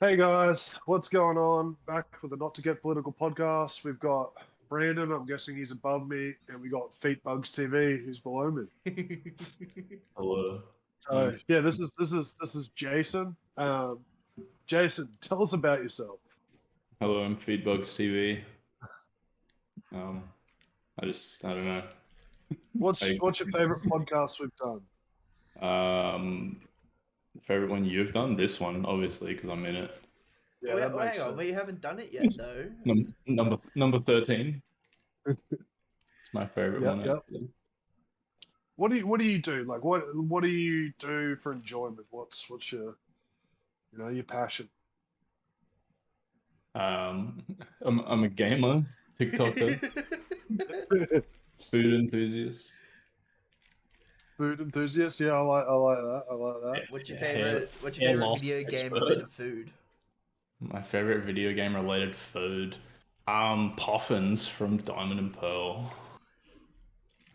Hey guys, what's going on? Back with a Not to Get Political podcast. We've got Brandon, I'm guessing he's above me, and we got EATBUGSTV, who's below me. Hello. So yeah, this is Jason. Jason, tell us about yourself. Hello, I'm Feedbugs TV. I don't know. What's I, what's your favorite podcast we've done? um, favorite one you've done? This one, obviously, because I'm in it. Yeah, that Hang makes on, we sense. haven't done it yet, though. Number 13. It's my favorite Yep, one yep. actually. What do you do? Like what do you do for enjoyment? What's your passion? I'm a gamer, TikToker, food enthusiast. Food enthusiast? Yeah, I like that. I like that. What's your Hair, favorite? What's your hair favorite loss video game expert. related food? My favorite video game related food. Poffins from Diamond and Pearl.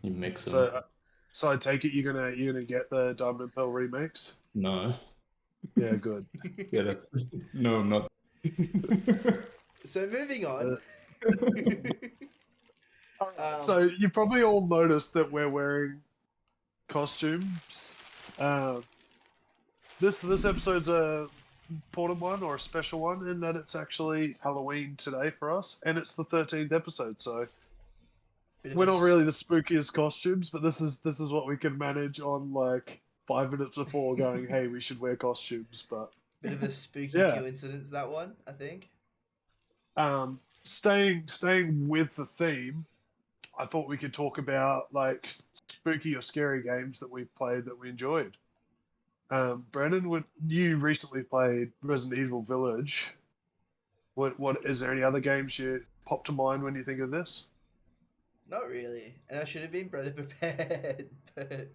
You mix them. So I take it you're gonna get the Diamond and Pearl remakes. No. Yeah, good. Yeah, that's no, I'm not. So moving on. So you probably all noticed that we're wearing costumes. This episode's a important one or a special one in that it's actually Halloween today for us, and it's the 13th episode. So we're not really the spookiest costumes, but this is what we can manage on like 5 minutes before going, hey, we should wear costumes. But bit of a spooky Yeah. coincidence, that one, I think. Staying with the theme, I thought we could talk about like spooky or scary games that we've played that we enjoyed. Brandon, you recently played Resident Evil Village. What is there any other games you pop to mind when you think of this? Not really, and I should have been better prepared. But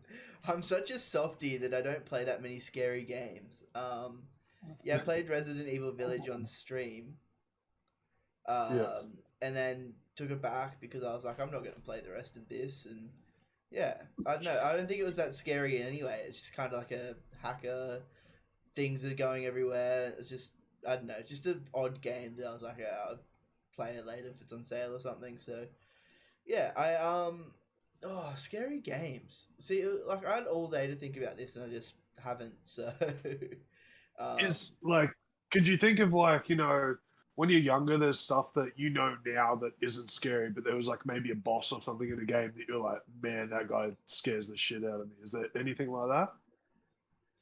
I'm such a softie that I don't play that many scary games. Yeah, I played Resident Evil Village on stream. Yeah. And then took it back because I was like, I'm not going to play the rest of this. And yeah, I don't know. I don't think it was that scary in any way. It's just kind of like a hacker. Things are going everywhere. It's just, I don't know, just an odd game that I was like, yeah, I'll play it later if it's on sale or something. So yeah, scary games. See, like I had all day to think about this and I just haven't. So Is like, could you think of like, when you're younger, there's stuff that you know now that isn't scary, but there was like maybe a boss or something in a game that you're like, man, that guy scares the shit out of me. Is there anything like that?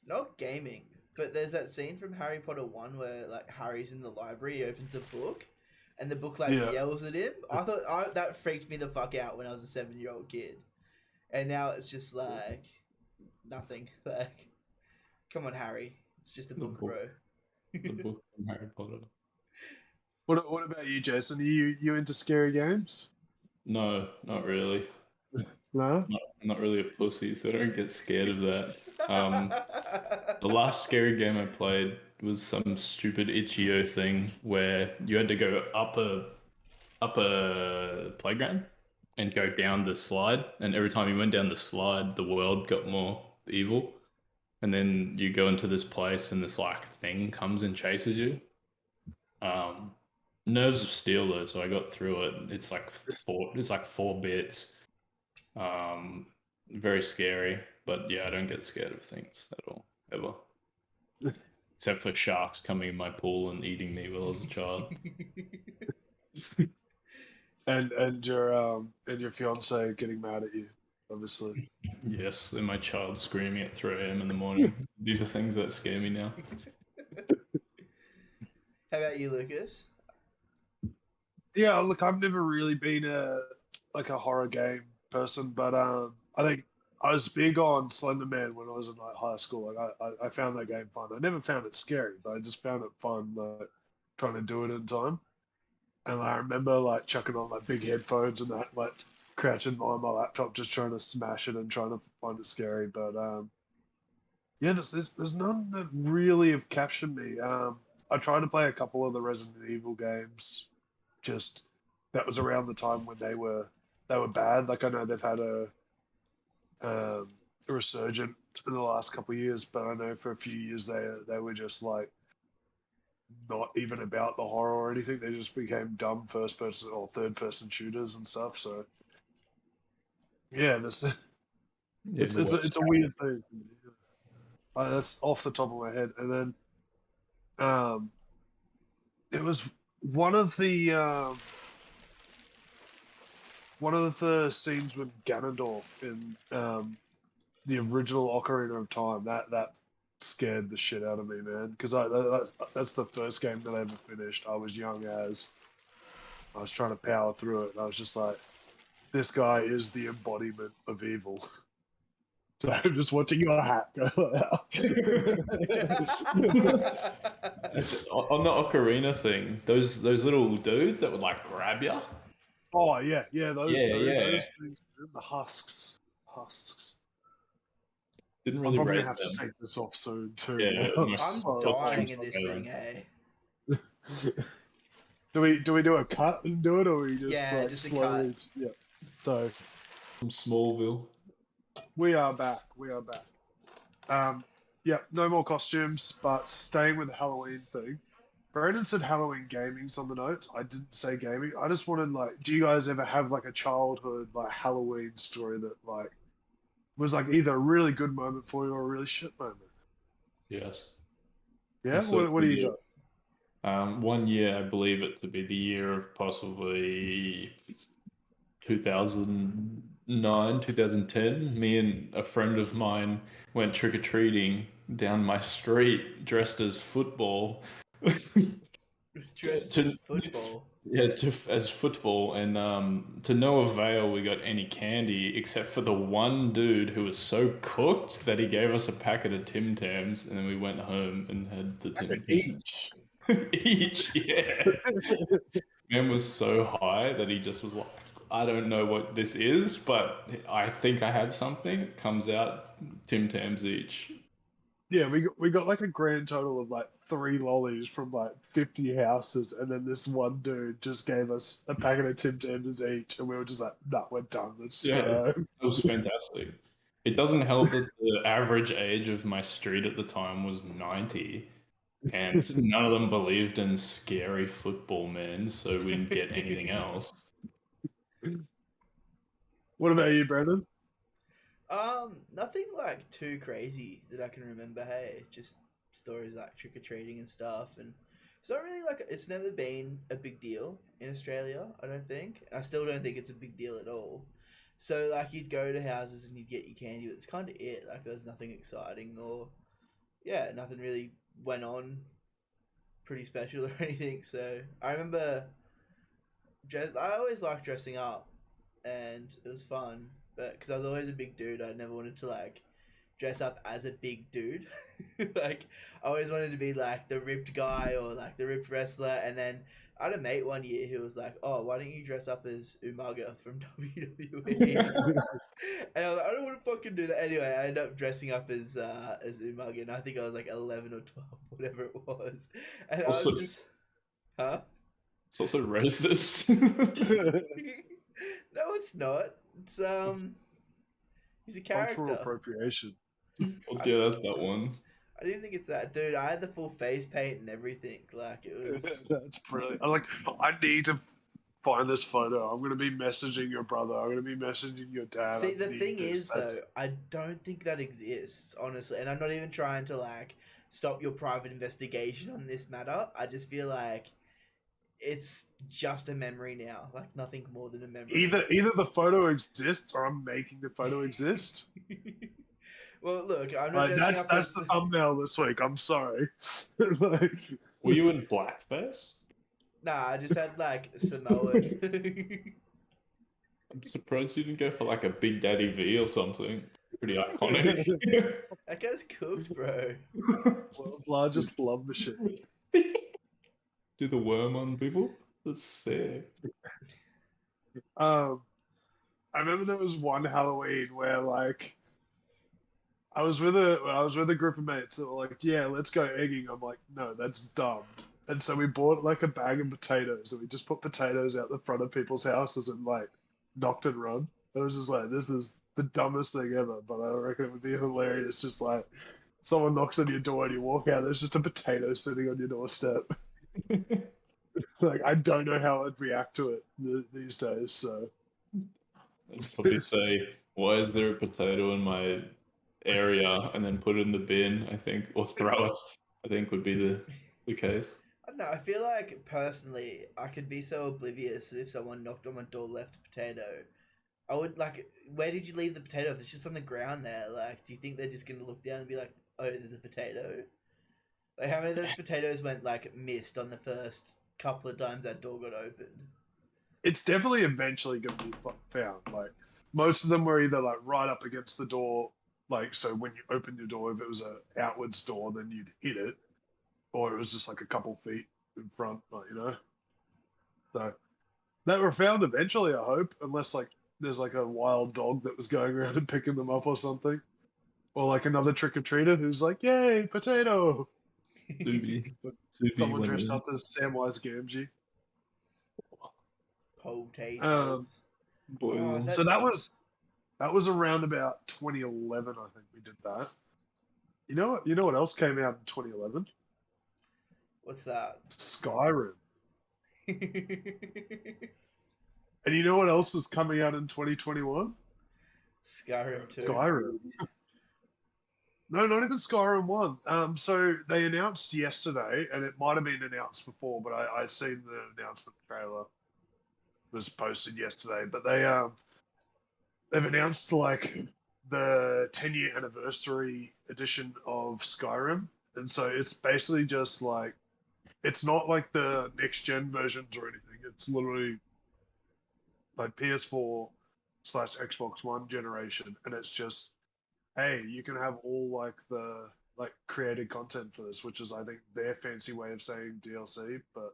not gaming, but there's that scene from Harry Potter 1 where like Harry's in the library, he opens a book, and the book like Yeah. yells at him. I thought that freaked me the fuck out when I was a 7-year-old kid, and now it's just like nothing. Like, come on, Harry, it's just a book, bro. The book from Harry Potter. What about you, Jason? Are you into scary games? No, not really. No? I'm not really a pussy, so I don't get scared of that. The last scary game I played was some stupid itch.io thing where you had to go up a playground and go down the slide, and every time you went down the slide, the world got more evil. And then you go into this place, and this like thing comes and chases you. Nerves of steel though, so I got through it. It's like 4 bits. Very scary, but yeah, I don't get scared of things at all, ever. Except for sharks coming in my pool and eating me while I was a child. And your fiance getting mad at you, obviously. Yes, and my child screaming at 3 a.m. in the morning. These are things that scare me now. How about you, Lucas? Yeah, look, I've never really been a horror game person, but I think I was big on Slender Man when I was in like high school. Like I found that game fun. I never found it scary, but I just found it fun, like trying to do it in time. And I remember like chucking on like big headphones and that, like crouching behind my laptop, just trying to smash it and trying to find it scary. But yeah, there's none that really have captured me. I tried to play a couple of the Resident Evil games. Just that was around the time when they were bad. Like I know they've had a resurgence in the last couple of years, but I know for a few years they were just like not even about the horror or anything. They just became dumb first person or third person shooters and stuff. So yeah, this Yeah, it's the it's a, worst. it's a weird thing. That's off the top of my head. And then it was one of the scenes with Ganondorf in the original Ocarina of Time. That scared the shit out of me, man. Because that's the first game that I ever finished. I was young as I was trying to power through it, and I was just like, this guy is the embodiment of evil. So I'm just watching your hat go On the ocarina thing, those little dudes that would like grab you. Oh yeah, those two, Yeah. those things, the husks. Didn't I'm really probably rate gonna have them. to take this off soon too. Yeah, Man. my- I'm sorry. dying in this thing, eh? Do we do a cut and do it, or we just Yeah, like just a slowly? cut. Yeah. So From Smallville. we are back. Yeah, no more costumes, but staying with the Halloween thing. Brandon said Halloween gaming's on the notes. I didn't say gaming. I just wanted like, do you guys ever have like a childhood like Halloween story that like was like either a really good moment for you or a really shit moment? Yes. Yeah. What do you got? 1 year, I believe it to be the year of possibly 2009, 2010. Me and a friend of mine went trick or treating down my street dressed as football. It's dressed To- as football. Yeah, as football, and to no avail, we got any candy except for the one dude who was so cooked that he gave us a packet of Tim Tams, and then we went home and had the Tim Tams Each. each. Yeah, man was so high that he just was like, "I don't know what this is, but I think I have something." Comes out Tim Tams each. Yeah, we got like a grand total of like 3 lollies from like 50 houses, and then this one dude just gave us a packet of Tim Tams each, and we were just like, nah, we're done. Let's Yeah, go. it was fantastic. It doesn't help that the average age of my street at the time was 90, and none of them believed in scary football, man, so we didn't get anything else. What about you, Brandon? Nothing like too crazy that I can remember. Hey, just stories like trick or treating and stuff, and it's not really like it's never been a big deal in Australia. I don't think. I still don't think it's a big deal at all. So like you'd go to houses and you'd get your candy, but it's kind of it. Like there's nothing exciting or yeah, nothing really went on pretty special or anything. So I remember I always liked dressing up, and it was fun. But because I was always a big dude, I never wanted to like dress up as a big dude. Like I always wanted to be like the ripped guy or like the ripped wrestler. And then I had a mate one year who was like, "Oh, why don't you dress up as Umaga from WWE?" And I was like, "I don't want to fucking do that." Anyway, I ended up dressing up as Umaga, and I think I was like 11 or 12, whatever it was. And Also- I was just, huh? It's also racist. No, it's not. It's he's a Cultural character. appropriation. Yeah, that's that one. I didn't think it's that, dude. I had the full face paint and everything. Like it was. That's brilliant. I need to find this photo. I'm gonna be messaging your brother. I'm gonna be messaging your dad. See, I the need thing this. is, though, I don't think that exists, honestly. And I'm not even trying to like stop your private investigation on this matter. I just feel like it's just a memory now, like nothing more than a memory. Either the photo exists or I'm making the photo exist. Well, look, I'm not. That's the thumbnail this week. I'm sorry. Like, Were you in blackface? Nah, I just had like Samoan. I'm surprised you didn't go for like a Big Daddy V or something. Pretty iconic. That guy's cooked, bro. world's largest love machine. Do the worm on people? That's sick. I remember there was one Halloween where like I was with a group of mates that were like, yeah, let's go egging. I'm like, no, that's dumb. And so we bought like a bag of potatoes and we just put potatoes out the front of people's houses and like knocked and run. It was just like, this is the dumbest thing ever, but I reckon it would be hilarious. Just like someone knocks on your door and you walk out, there's just a potato sitting on your doorstep. Like, I don't know how I'd react to it these days. So I'd probably say, why is there a potato in my area? And then put it in the bin, I think, or throw it, I think would be the case. I don't know. I feel like personally, I could be so oblivious that if someone knocked on my door, left a potato, I would like. Where did you leave the potato? If it's just on the ground there, like, do you think they're just gonna look down and be like, "Oh, there's a potato"? Like, how many of those potatoes went like missed on the first couple of times that door got opened? it's definitely eventually going to be found. Like, most of them were either like right up against the door, like, so when you open your door, if it was a outwards door, then you'd hit it, or it was just like a couple feet in front, like, you know. So they were found eventually, I hope, unless like there's like a wild dog that was going around and picking them up or something, or like another trick or treater who's like, "Yay, potato!" Subi. But Subi someone went dressed in. up as Samwise Gamgee. Potatoes. Boil. So that was around about 2011, I think we did that. You know what? You know what else came out in 2011? What's that? Skyrim. And you know what else is coming out in 2021? Skyrim 2. Skyrim. No, not even Skyrim 1. So they announced yesterday, and it might have been announced before, but I seen the announcement trailer was posted yesterday. But they've announced like the 10-year anniversary edition of Skyrim, and so it's basically just like, it's not like the next gen versions or anything. It's literally like PS4/Xbox One generation, and it's just, hey, you can have all like the like created content for this, which is, I think, their fancy way of saying DLC. But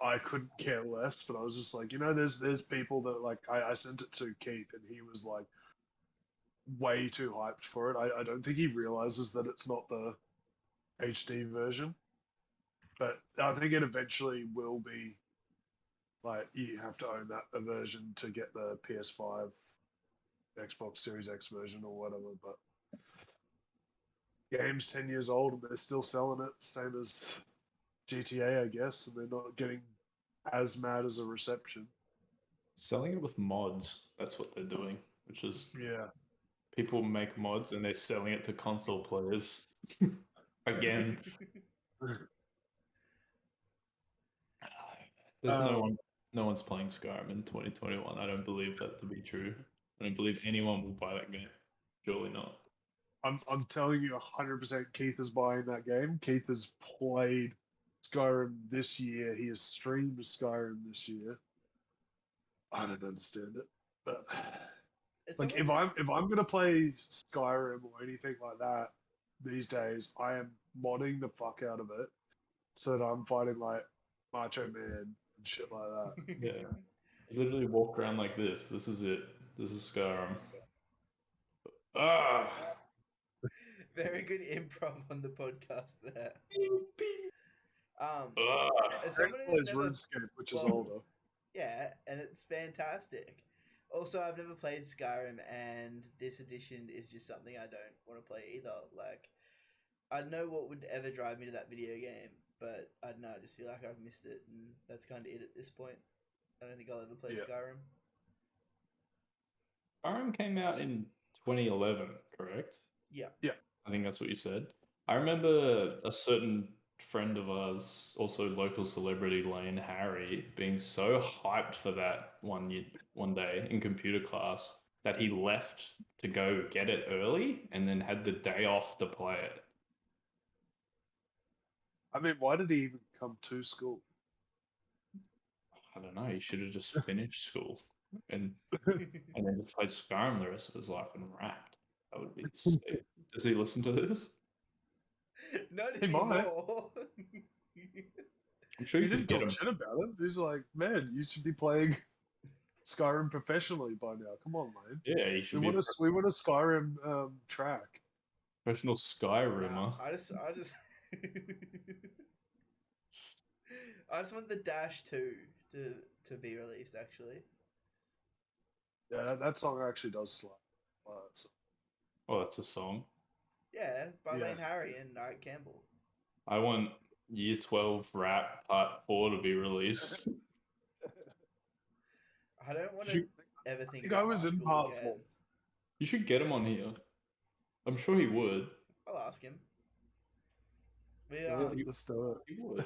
I couldn't care less. But I was just like, there's people that like I sent it to Keith, and he was like way too hyped for it. I don't think he realizes that it's not the HD version, but I think it eventually will be like you have to own that version to get the PS5, Xbox Series X version or whatever. But game's 10 years old and they're still selling it, same as GTA, I guess, and they're not getting as mad as a reception. Selling it with mods. That's what they're doing, which is Yeah. people make mods and they're selling it to console players. Again, there's no one's playing Skyrim in 2021. I don't believe that to be true. I don't believe anyone will buy that game. Surely not. I'm telling you 100% Keith is buying that game. Keith has played Skyrim this year. He has streamed Skyrim this year. I don't understand it, but like if I'm gonna play Skyrim or anything like that these days, I am modding the fuck out of it so that I'm fighting like Macho Man and shit like that. Yeah. You literally walk around like this. This is it. This is Skyrim. Ah. Very good improv on the podcast there. As Greg someone plays who's never, RuneScape, which is older. yeah, and it's fantastic. Also, I've never played Skyrim, and this edition is just something I don't want to play either. Like, I don't know what would ever drive me to that video game, but I don't know. I just feel like I've missed it, and that's kind of it at this point. I don't think I'll ever play Skyrim. Skyrim came out in 2011, correct? Yeah. Yeah. I think that's what you said. I remember a certain friend of ours, also local celebrity Lane Harry, being so hyped for that one day in computer class that he left to go get it early and then had the day off to play it. I mean, why did he even come to school? I don't know. He should have just finished school and then just played Skyrim the rest of his life and rapped. That would be sick. Does he listen to this? Not He might. anymore. I'm sure He you could didn't get talk him. shit about it. He's like, man, you should be playing Skyrim professionally by now. Come on, man. Yeah, you should We be want a Skyrim track. professional Skyrimmer. Nah, I just I just want the Dash 2 to be released, actually. Yeah, that song actually does slap. Oh, that's a song. Yeah, by Yeah. Lane Harry and Knight Campbell. I want Year 12 rap part 4 to be released. I don't want to You ever think think I about was high in school part again. 4. You should get him on here. I'm sure he would. I'll ask him. We Yeah, let's do it. He would.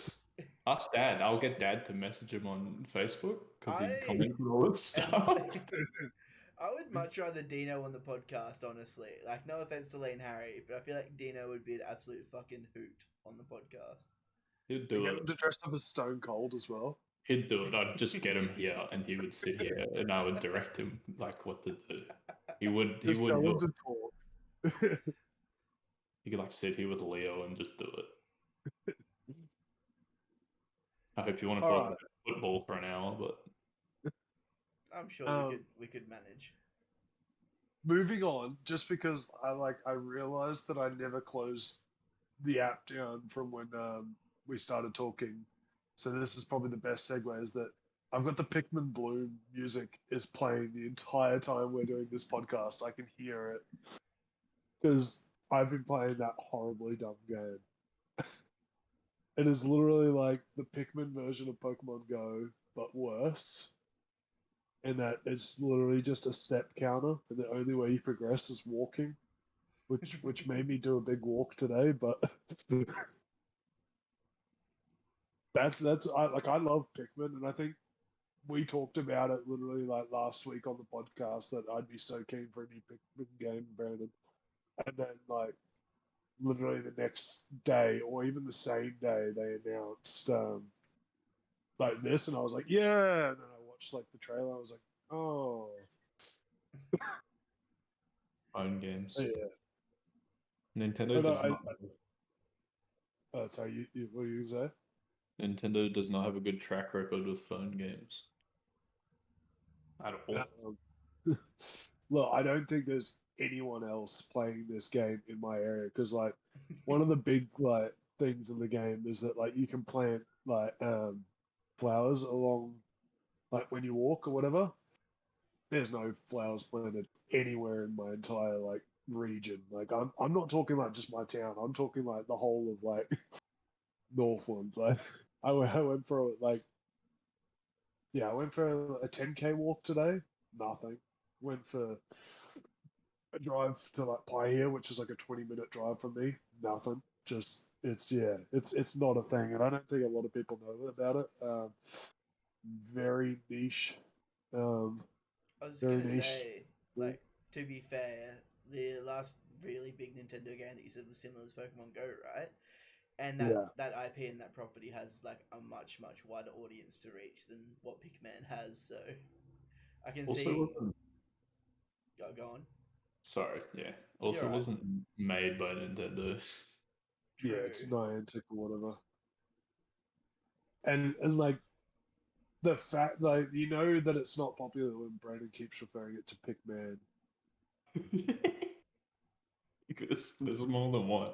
Ask Dad. I'll get Dad to message him on Facebook because he I- comments on all this stuff. I would much rather Dino on the podcast, honestly. Like, no offense to Lane Harry, but I feel like Dino would be an absolute fucking hoot on the podcast. He'd do Get him it. to dress up as Stone Cold as well. He'd do it. I'd just get him here, and he would sit here, and I would direct him like what to do. He would. He Just would tell do him it. to talk. He could like sit here with Leo and just do it. I hope you want to All talk right. about football for an hour, but I'm sure we could manage. Moving on, just because I realized that I never closed the app down from when we started talking. So this is probably the best segue, is that I've got the Pikmin Bloom music is playing the entire time we're doing this podcast. I can hear it because I've been playing that horribly dumb game. It is literally like the Pikmin version of Pokemon Go, but worse. In that it's literally just a step counter, and the only way you progress is walking, which made me do a big walk today. But I love Pikmin, and I think we talked about it literally like last week on the podcast that I'd be so keen for a new Pikmin game, Brandon. And then like literally the next day, or even the same day, they announced like this, and I was like, yeah. And then I watched like the trailer. I was like, oh, phone games. yeah. Nintendo does not. Sorry, what do you say? Nintendo does not have a good track record with phone games. At all. Look, I don't think there's anyone else playing this game in my area because, like, one of the big like things in the game is that like you can plant like flowers along, like when you walk or whatever. There's no flowers planted anywhere in my entire like region. Like, I'm not talking like just my town. I'm talking like the whole of like Northland. Like, I went for like. Yeah, I went for a 10K walk today. Nothing. Went for a drive to like Piea, which is like a 20-minute drive from me. Nothing. Just it's not a thing, and I don't think a lot of people know about it. Very niche. I was Very gonna niche. say, like, to be fair, the last really big Nintendo game that you said was similar to Pokemon Go, right? And that IP and that property has like a much wider audience to reach than what Pikmin has. So I can Also, see. wasn't, Go on. sorry, yeah. Also, You're right. wasn't made by Nintendo. Yeah, True. it's Niantic or whatever. And like the fact, like, you know that it's not popular when Brandon keeps referring it to Pikmin. Because there's more than one.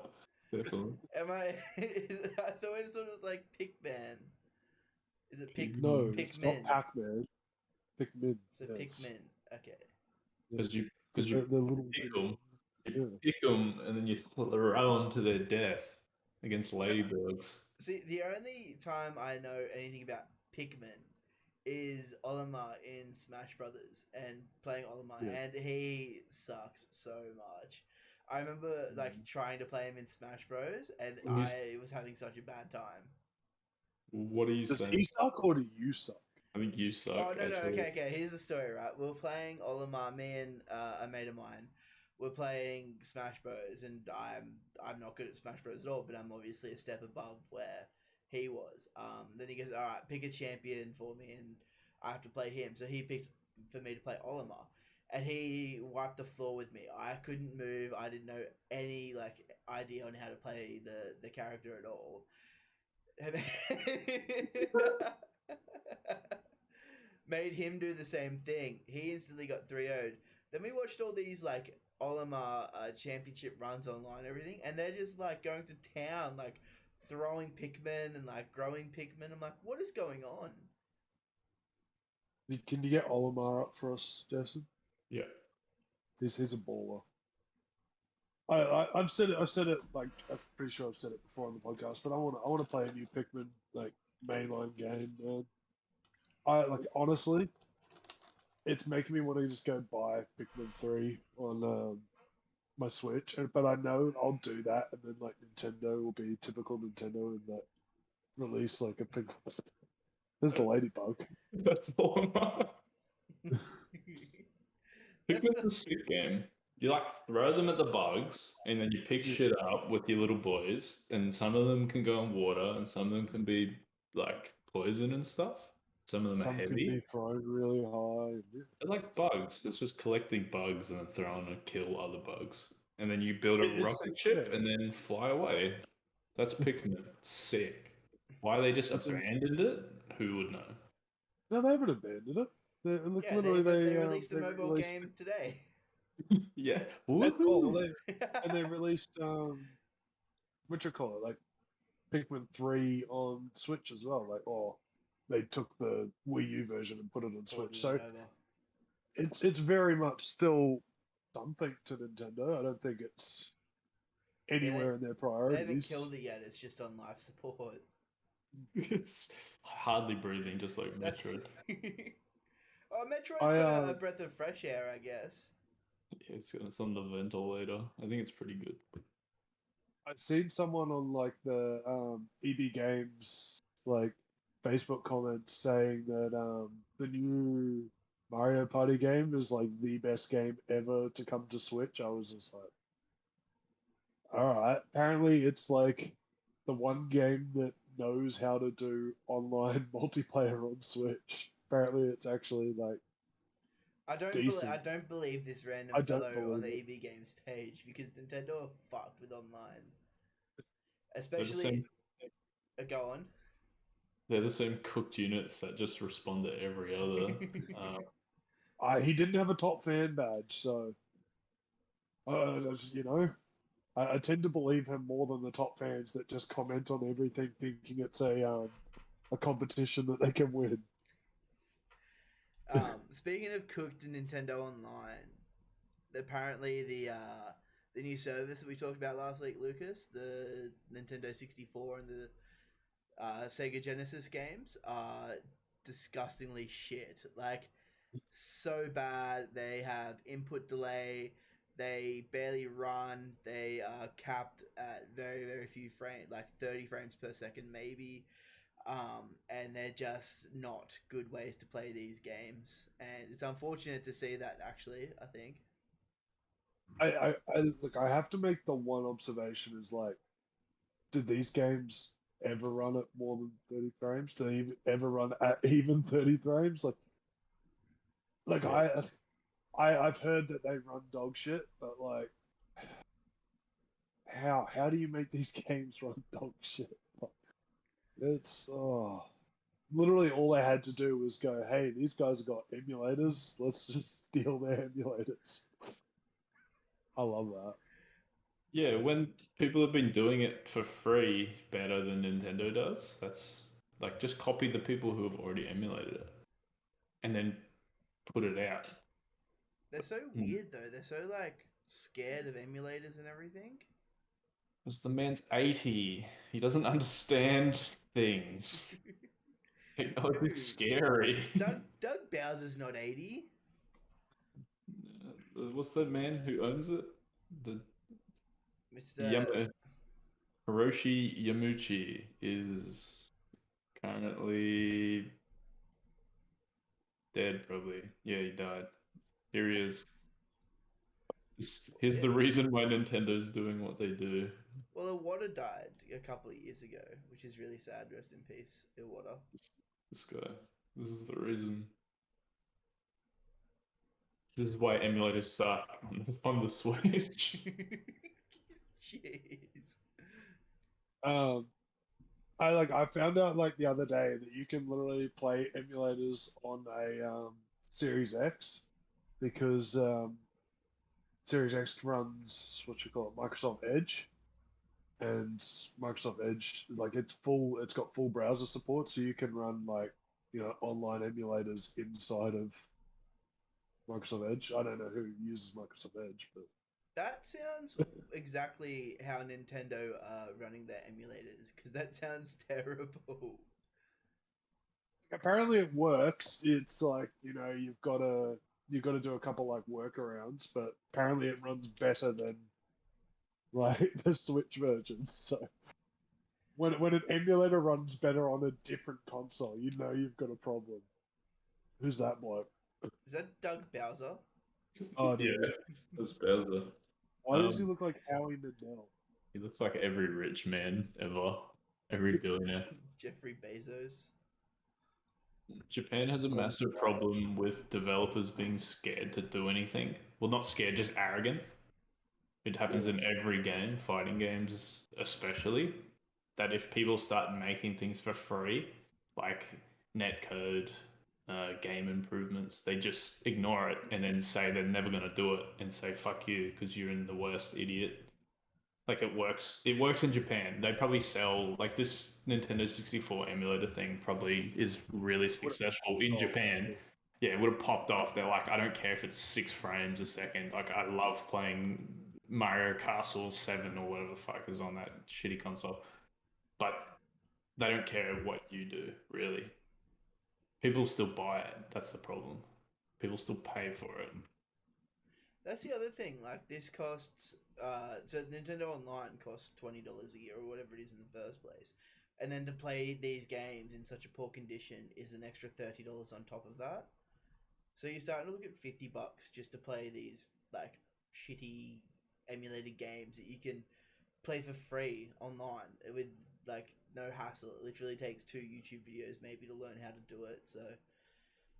Definitely. Am I? I always thought it was like Pikmin. Is it No, Pikmin? it's not Pac-Man. Pikmin. So Yes. Pikmin. Okay. Because you the little pick them, yeah. pick them, and then you run them to their death against ladybugs. See, the only time I know anything about Pikmin is Olimar in Smash Brothers and playing Olimar, Yeah. and he sucks so much. I remember like trying to play him in Smash Bros, and I was having such a bad time. What are you Does saying? he suck or do you suck? I think you suck. Oh no, actually. okay. Here's the story, right? We were playing Olimar, me and a mate of mine. We're playing Smash Bros, and I'm not good at Smash Bros at all, but I'm obviously a step above where he was. Then he goes, all right, pick a champion for me, and I have to play him. So he picked for me to play Olimar, and he wiped the floor with me. I couldn't move. I didn't know any like idea on how to play the character at all. Made him do the same thing. He instantly got 3-0'd. Then we watched all these like Olimar championship runs online and everything, and they're just like going to town, like throwing Pikmin and like growing Pikmin. I'm like, what is going on? Can you get Olimar up for us, Jason? Yeah. He's a baller. I've said it. I've said it. Like I'm pretty sure I've said it before on the podcast. But I want to play a new Pikmin like mainline game, man. I like honestly, it's making me want to just go buy Pikmin 3 on my Switch. But I know I'll do that, and then like Nintendo will be typical Nintendo and like release like a Pikmin. There's the ladybug. That's all. That's Pikmin's the a sick game. You like throw them at the bugs, and then you pick shit up with your little boys, and some of them can go in water, and some of them can be like poison and stuff. Some of them are Some can be heavy. thrown really high. They're like bugs. It's just collecting bugs and then throwing to kill other bugs. And then you build a rocket ship yeah. and then fly away. That's Pikmin. Sick. Why they just That's abandoned it? Who would know? No, they haven't abandoned it. Look, yeah. literally, They released a they mobile released game today. Yeah. and, Woohoo! they released what you call it, like Pikmin 3 on Switch as well. Like, they took the Wii U version and put it on Switch. So it's very much still something to Nintendo. I don't think it's anywhere in their They haven't priorities. killed it yet. It's just on life support. It's hardly breathing, just like Metroid. Oh, Metroid's got a breath of fresh air, I guess. Yeah, it's on the ventilator. I think it's pretty good. I've seen someone on like the EB Games like Facebook comments saying that the new Mario Party game is like the best game ever to come to Switch. I was just like, all right. Apparently, it's like the one game that knows how to do online multiplayer on Switch. Apparently, it's actually like decent. I don't believe this random I don't fellow on the believe EB Games page because Nintendo are fucked with online. They're Especially, go on. They're the same cooked units that just respond to every other. He didn't have a top fan badge, so you know, I tend to believe him more than the top fans that just comment on everything, thinking it's a competition that they can win. Speaking of cooked and Nintendo Online, apparently the new service that we talked about last week, Lucas, the Nintendo 64 and the Sega Genesis games are disgustingly shit. Like, so bad. They have input delay. They barely run. They are capped at very, very few frames, like 30 frames per second, maybe. And they're just not good ways to play these games. And it's unfortunate to see that, actually, I think. I look. I have to make the one observation: is like, did these games ever run at more than 30 frames? Do they ever run at even 30 frames? Like Yeah. I've heard that they run dog shit, but like, how do you make these games run dog shit? Like, it's literally all they had to do was go, hey, these guys have got emulators. Let's just steal their emulators. I love that. Yeah, when people have been doing it for free better than Nintendo does, that's like just copy the people who have already emulated it and then put it out. They're so weird, though. They're so, like, scared of emulators and everything. Because the man's 80. He doesn't understand things. Technology's scary. Doug Bowser's not 80. What's the man who owns it? The Mr. Hiroshi Yamuchi is currently dead, probably. Yeah, he died. Here he is. Here's the reason why Nintendo's doing what they do. Well, Iwata died a couple of years ago, which is really sad. Rest in peace, Iwata. This guy. This is the reason. This is why emulators suck on the Switch. Jeez. I found out like the other day that you can literally play emulators on a Series X because Series X runs Microsoft Edge, and Microsoft Edge it's got full browser support, so you can run online emulators inside of Microsoft Edge. I don't know who uses Microsoft Edge, but That sounds exactly how Nintendo are running their emulators, because that sounds terrible. Apparently it works. It's like, you've got to do a couple like workarounds, but apparently it runs better than like the Switch versions. So when an emulator runs better on a different console, you've got a problem. Who's that bloke? Is that Doug Bowser? Oh, Yeah, dude. that's Bowser. Why does he look like Howie Mandel? He looks like every rich man ever, every billionaire. Jeffrey Bezos. Japan has a massive problem with developers being scared to do anything. Well, not scared, just arrogant. It happens in every game, fighting games especially, that if people start making things for free, like netcode, game improvements, they just ignore it and then say they're never going to do it and say fuck you because you're in the worst idiot. Like it works. It works in Japan. They probably sell like this Nintendo 64 emulator thing probably is really successful in Japan. Yeah, it would have popped off. They're like, I don't care if it's 6 frames a second. Like I love playing Mario Castle 7 or whatever the fuck is on that shitty console. But they don't care what you do, really. People still buy it. That's the problem. People still pay for it. That's the other thing. Like this costs. So Nintendo Online costs $20 a year or whatever it is in the first place, and then to play these games in such a poor condition is an extra $30 on top of that. So you're starting to look at $50 just to play these like shitty emulated games that you can play for free online with like no hassle. It literally takes 2 YouTube videos maybe to learn how to do it. So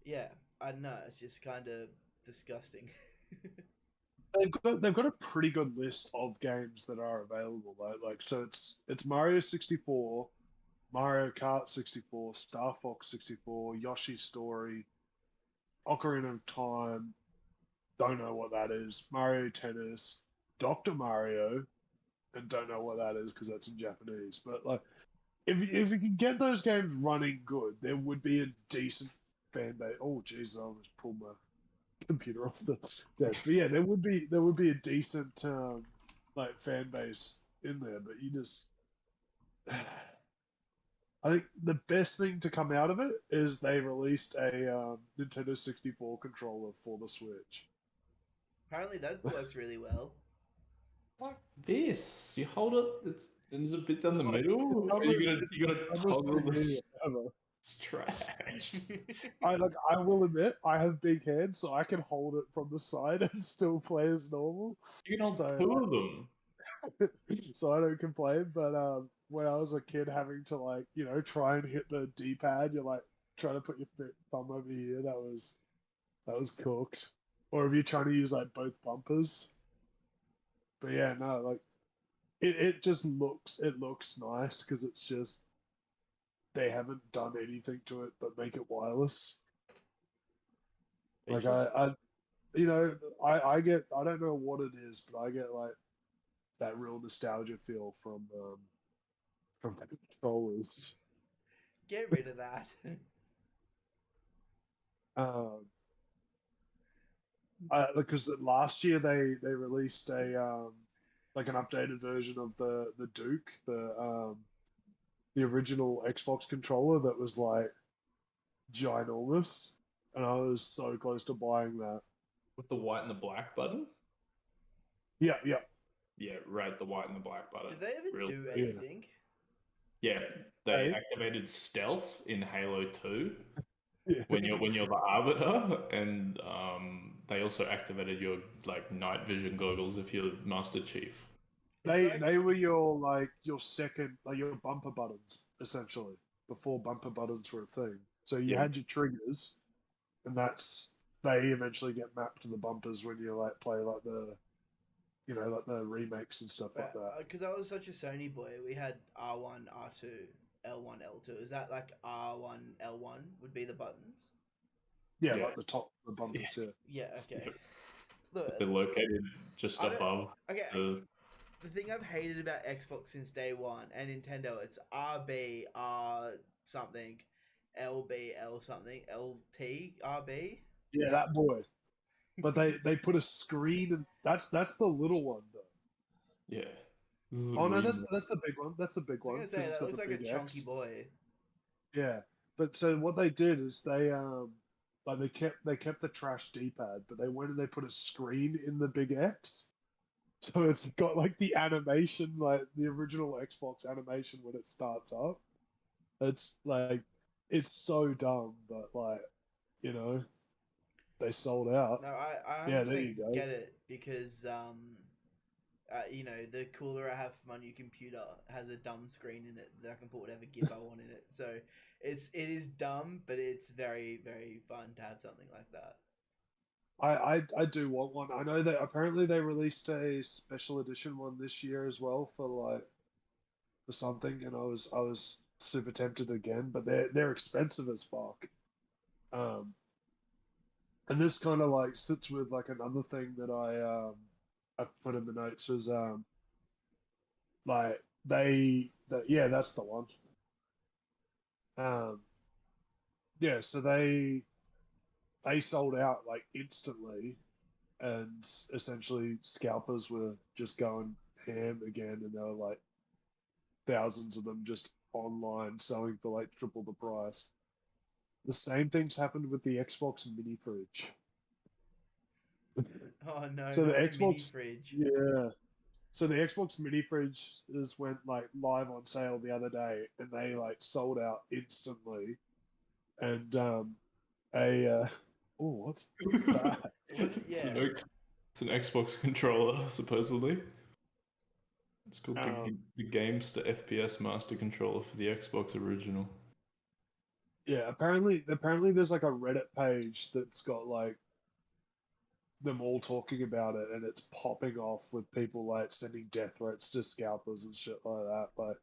yeah, I don't know. It's just kind of disgusting. They've got a pretty good list of games that are available though. Like so it's Mario 64, Mario Kart 64, Star Fox 64, Yoshi's Story, Ocarina of Time, don't know what that is, Mario Tennis, Dr. Mario, and don't know what that is because that's in Japanese. But like if you can get those games running good, there would be a decent fan base. Oh jeez, I almost pulled my computer off the desk. But yeah, there would be a decent like fan base in there, but you just I think the best thing to come out of it is they released a Nintendo 64 controller for the Switch. Apparently that works really well. Like this, you hold it. There's a bit down the middle. It's You gotta toggle this. ever. It's trash. I will admit I have big hands, so I can hold it from the side and still play as normal. You can hold So, 2 of them. so I don't complain. But when I was a kid, having to like try and hit the D-pad, you're like trying to put your thumb over here. That was cooked. Or if you're trying to use like both bumpers. But yeah, no, like it just looks nice because it's just they haven't done anything to it but make it wireless. Like I get, I don't know what it is, but I get like that real nostalgia feel from controllers. Get rid of that. Because last year they released a like an updated version of the Duke, the original Xbox controller that was like ginormous, and I was so close to buying that. With the white and the black button? Yeah. Yeah, right, the white and the black button. Did they ever Real do good. anything? Yeah, they Hey? activated stealth in Halo 2 Yeah. when you're the Arbiter, and they also activated your like night vision goggles if you're Master Chief. They were your second, like your bumper buttons essentially before bumper buttons were a thing. So you had your triggers, and they eventually get mapped to the bumpers when you like play like the like the remakes and stuff like that. Because I was such a Sony boy, we had R1, R2, L1, L2. Is that like R1, L1 would be the buttons? Yeah, Yeah. like the top of the bumpers. Yeah, okay. Look, They're located just above. okay. The The thing I've hated about Xbox since day one and Nintendo, it's RB, R something, LB, L something, LT, RB. Yeah, that boy. but they put a screen, and that's the little one though. Yeah. Oh no, that's the big one. That's the big I one was gonna say because it's that got looks the like a big chunky X. boy. Yeah, but so what they did is like they kept the trash D-pad, but they went and they put a screen in the big X, so it's got like the animation, like the original Xbox animation when it starts up. It's like it's so dumb, but like you know they sold out. No, I Yeah, there you 100% go. get it because you know, the cooler I have for my new computer has a dumb screen in it that I can put whatever GIF I want in it. So it is dumb, but it's very, very fun to have something like that. I do want one. I know that apparently they released a special edition one this year as well for something, and I was super tempted again, but they're expensive as fuck. Um, and this kind of like sits with like another thing that I put in the notes was like yeah, that's the one. Um, yeah, so they sold out like instantly, and essentially scalpers were just going ham again, and there were like thousands of them just online selling for like triple the price. The same things happened with the Xbox mini fridge. Oh no, So the not the mini Xbox, fridge. yeah. So the Xbox mini fridge just went like live on sale the other day, and they like sold out instantly. And oh, what's that? What? It's Yeah. it's an Xbox controller, supposedly. It's called Um, the Gamester FPS Master Controller for the Xbox original. yeah, apparently there's like a Reddit page that's got like them all talking about it, and it's popping off with people like sending death threats to scalpers and shit like that. Like,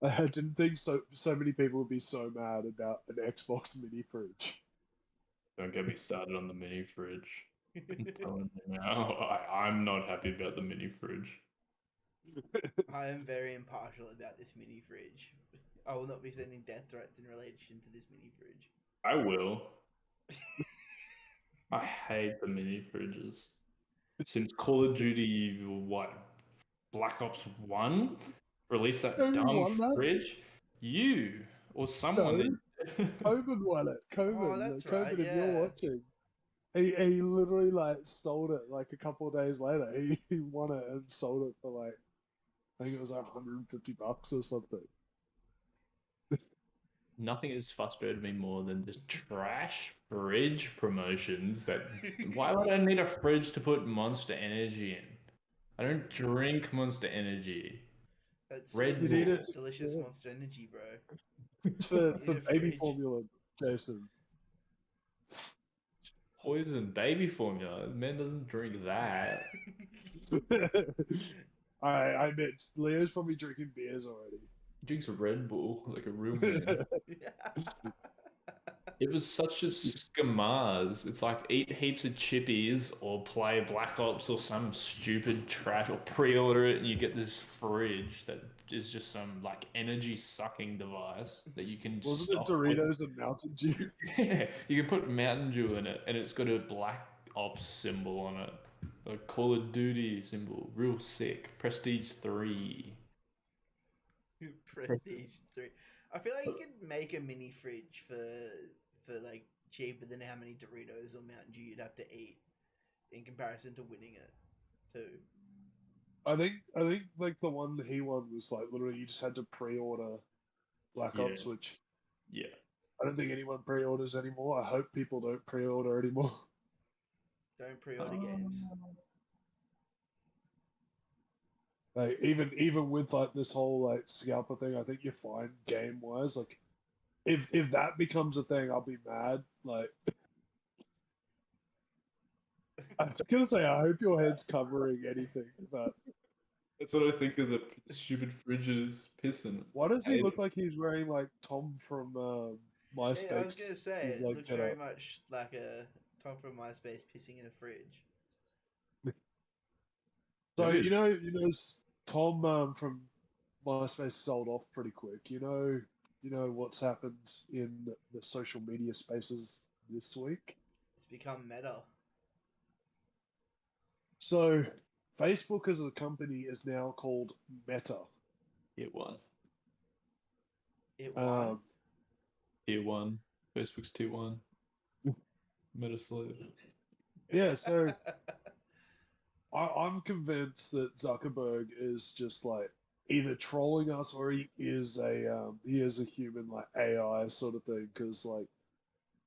I didn't think so many people would be so mad about an Xbox mini fridge. Don't get me started on the mini fridge. I'm telling you now, I'm not happy about the mini fridge. I am very impartial about this mini fridge. I will not be sending death threats in relation to this mini fridge. I will. I hate the mini fridges. Since Call of Duty, what, Black Ops 1 released that Who dumb won that? fridge, you or someone No, did. COVID won it. Oh, that's right, COVID, if you're yeah. watching. He literally like sold it like a couple of days later. He won it and sold it for like I think it was like $150 or something. Nothing has frustrated me more than just trash fridge promotions that why would I need a fridge to put Monster Energy in? I don't drink Monster Energy. That's Red You sweet, need Bull. it delicious Monster Energy, bro. for You need a baby fridge. formula, Jason. Poison baby formula. Man doesn't drink that. I bet Leo's probably drinking beers already. He drinks Red Bull like a real man. It was such a scamaz. It's like eat heaps of chippies or play Black Ops or some stupid trash or pre-order it and you get this fridge that is just some like energy sucking device that you can Wasn't it stock with. Doritos and Mountain Dew? Yeah, you can put Mountain Dew in it and it's got a Black Ops symbol on it. A Call of Duty symbol. Real sick. Prestige 3. Prestige 3. I feel like you could make a mini fridge for like cheaper than how many Doritos or Mountain Dew you'd have to eat in comparison to winning it too. I think like the one he won was like literally you just had to pre-order Black Ops, Yeah. which Yeah. I don't think anyone pre-orders anymore. I hope people don't pre-order anymore. Don't pre-order games. Like even with like this whole like scalper thing, I think you're fine game wise. Like if that becomes a thing, I'll be mad. Like I'm just gonna say, I hope your head's covering anything. But That's what I think of the stupid fridges pissing. why does he Hate look it. like he's wearing like Tom from Yeah, I was gonna MySpace? say He's it like looks get very up. much like a Tom from MySpace pissing in a fridge. So It is. you know Tom from MySpace sold off pretty quick. You know what's happened in the social media spaces this week. become meta. So, Facebook as a company is now called Meta. Tier 1. It won. Tier 1. Facebook's Tier 1. Meta slave. Yeah, so I'm convinced that Zuckerberg is just like either trolling us or he is a human like AI sort of thing. Because like,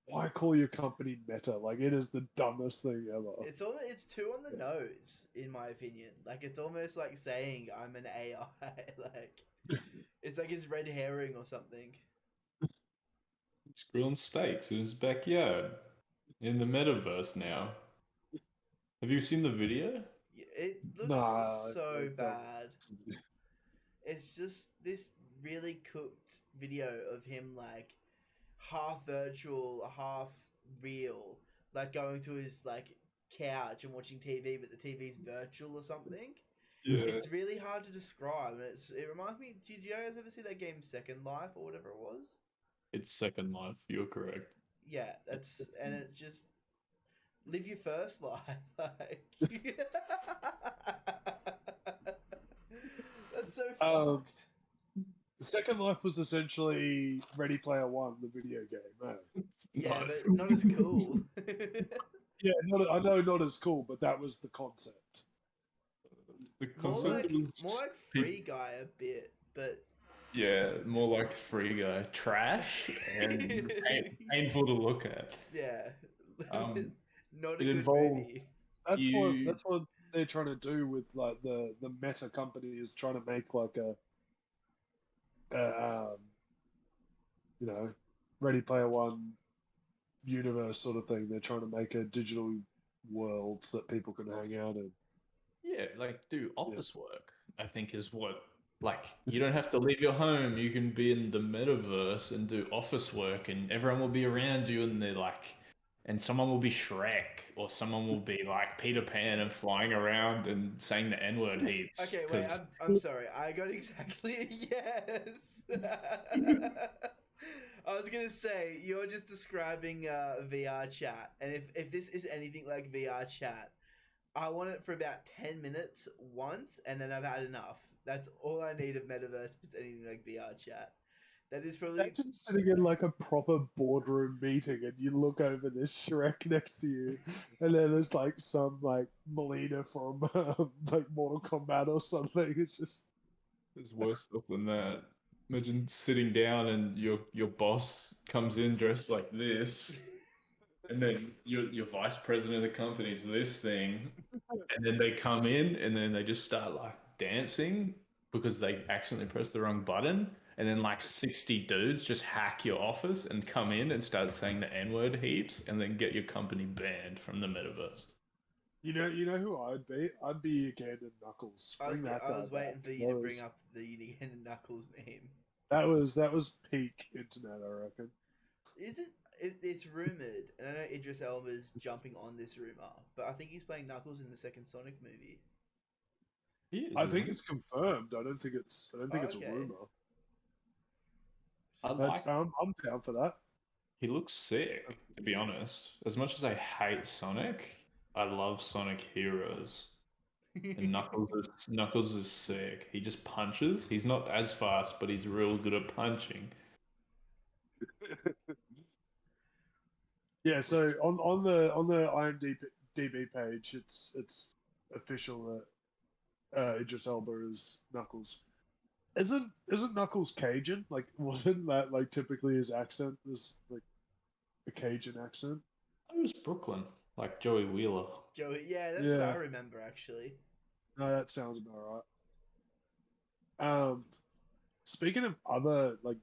why call your company Meta? Like, it is the dumbest thing ever. It's too on the nose, in my opinion. Like, it's almost like saying I'm an AI. Like, it's like his red herring or something. He's grilling steaks in his backyard in the metaverse now. Have you seen the video? Yeah, it looks Nah, so it doesn't. bad. It's just this really cooked video of him, like, half virtual, half real, like going to his like couch and watching TV, but the TV's virtual or something. Yeah. It's really hard to describe, and it reminds me. Did you guys ever see that game Second Life or whatever it was? It's Second Life, you're correct. Yeah, and it just live your first life, like. That's so fucked. Second Life was essentially Ready Player One, the video game. Yeah, No. but not as cool. Yeah, I know not as cool, but that was the concept. The more concept like Free Guy a bit, but yeah, more like Free Guy. Trash and painful to look at. yeah, not a it good involved movie. That's you. what they're trying to do with like the Meta company is trying to make like a Ready Player One universe sort of thing. They're trying to make a digital world that people can hang out in. Yeah, like do office work, I think is what, like, you don't have to leave your home. You can be in the metaverse and do office work and everyone will be around you and they're like, and someone will be Shrek or someone will be like Peter Pan and flying around and saying the N-word heaps. Okay, wait, I'm sorry. I got exactly a yes. I was gonna say you're just describing VR chat, and if this is anything like VR chat, I want it for about 10 minutes once, and then I've had enough. That's all I need of metaverse if it's anything like VR chat. That is probably Imagine sitting in like a proper boardroom meeting and you look over this Shrek next to you, and then there's like some like Melina from like Mortal Kombat or something. It's just There's worse stuff than that. Imagine sitting down and your boss comes in dressed like this, and then your vice president of the company is this thing, and then they come in and then they just start like dancing because they accidentally pressed the wrong button, and then like 60 dudes just hack your office and come in and start saying the N-word heaps, and then get your company banned from the metaverse. you know who I'd be? I'd be Ugandan Knuckles. Bring that guy I was waiting back. for you to bring up the Ugandan Knuckles meme. That was peak internet, I reckon. Is it? It's rumored, and I know Idris Elba's jumping on this rumor, but I think he's playing Knuckles in the second Sonic movie. He is, I think isn't it's confirmed. I don't think it's Okay. a rumor. he? I'm down for that. He looks sick, to be honest. As much as I hate Sonic, I love Sonic Heroes. And Knuckles is sick. He just punches. He's not as fast, but he's real good at punching. Yeah, so on the IMDb page, it's official that Idris Elba is Knuckles. Isn't Knuckles Cajun? Like, wasn't that like typically his accent was like a Cajun accent? It was Brooklyn, like Joey Wheeler. Joey, yeah, that's what I remember actually. No, that sounds about right. Speaking of other like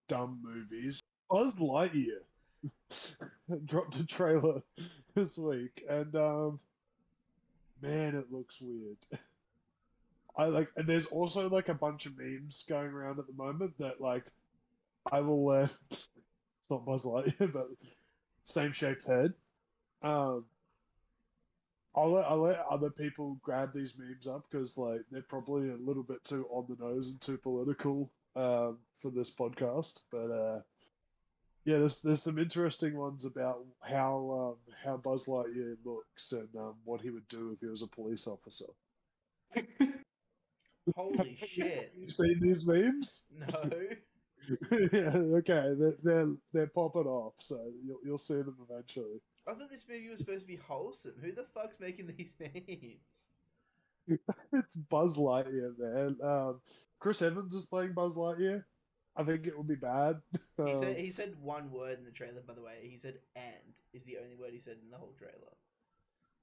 dumb movies, Buzz Lightyear dropped a trailer this week, and man, it looks weird. And there's also like a bunch of memes going around at the moment that like I will it's not Buzz Lightyear, but same shaped head. I'll let other people grab these memes up because like they're probably a little bit too on the nose and too political for this podcast. But Yeah, there's some interesting ones about how Buzz Lightyear looks and what he would do if he was a police officer. Holy shit! You seen these memes? No. Yeah, okay, they're popping off, so you'll see them eventually. I thought this movie was supposed to be wholesome. Who the fuck's making these memes? It's Buzz Lightyear, man. Chris Evans is playing Buzz Lightyear. I think it would be bad. He said one word in the trailer, by the way. He said "and" is the only word he said in the whole trailer.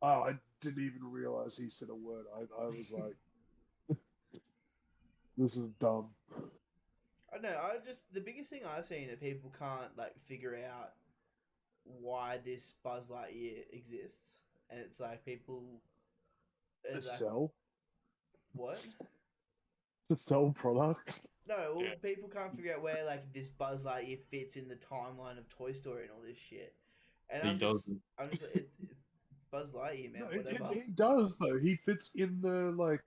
Oh, I didn't even realize he said a word. I was like, this is dumb. I know. The biggest thing I've seen that people can't like figure out why this Buzz Lightyear exists, and it's like people To like, sell? what? To sell product? No, well, Yeah. people can't figure out where like this Buzz Lightyear fits in the timeline of Toy Story and all this shit. And He I'm just doesn't. like, it's Buzz Lightyear, man. No, Whatever. he does though. He fits in the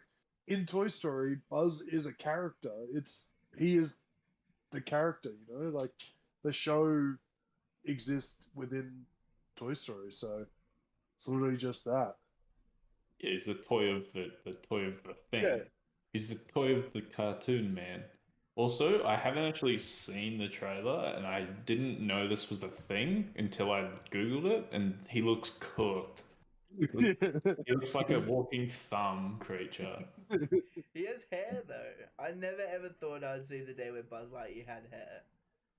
in Toy Story. Buzz is a character. He is the character. You know, like the show exists within Toy Story, so it's literally just that. Yeah, he's the toy of the toy of the thing. Yeah. He's the toy of the cartoon, man. Also, I haven't actually seen the trailer, and I didn't know this was a thing until I googled it, and he looks cooked. He looks like a walking thumb creature. He has hair though. I never ever thought I'd see the day where Buzz Lightyear had hair.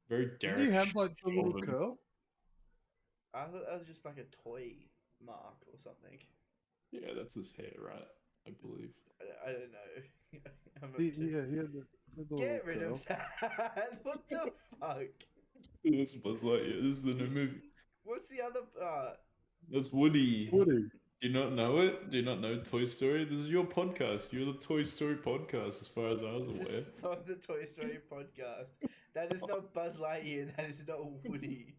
Very Didn't Derek. he have like the little Chauvin. curl? I thought that was just like a toy mark or something. Yeah, that's his hair, right? I believe. I don't know. I'm He obtuse. had the little Get rid curl. of that. What the fuck? That's Buzz Lightyear. This is the new movie. What's the other? That's Woody. Woody. Do you not know it? Do you not know Toy Story? This is your podcast. You're the Toy Story podcast, as far as I was This aware. is not the Toy Story podcast. That is not Buzz Lightyear. That is not Woody.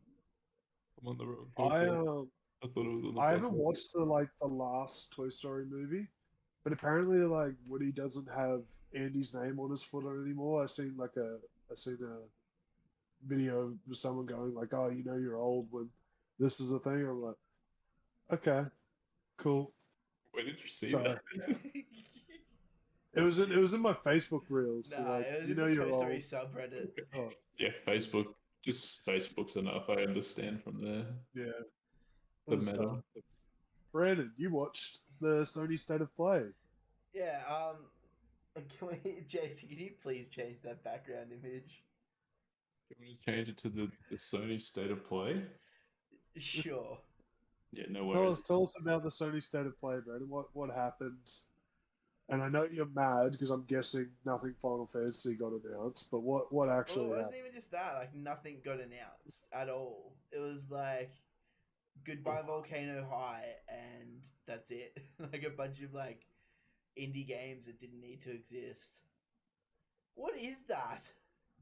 I'm on the wrong I podcast. I thought it was on the I haven't podcast. watched the last Toy Story movie, but apparently like Woody doesn't have Andy's name on his foot anymore. I seen a video of someone going like, "Oh, you know you're old when this is a thing." I'm like, okay, cool. Where did you see So that? it was in my Facebook reels. Nah, Like, it was you in know the you're Toy old. Story subreddit. Oh, Yeah, Facebook. Just Facebook's enough. I understand from there. yeah. The That's meta. dumb. Brandon, you watched the Sony State of Play. Yeah. Jason, can you please change that background image? You want to change it to the Sony State of Play? Sure. Yeah, no worries. Tell us about the Sony State of Play, Brandon. What happened? And I know you're mad because I'm guessing nothing Final Fantasy got announced, but what Well, actually it wasn't happened? even just that. Like nothing got announced at all. It was like goodbye Volcano High, and that's it. Like a bunch of like indie games that didn't need to exist. What is that?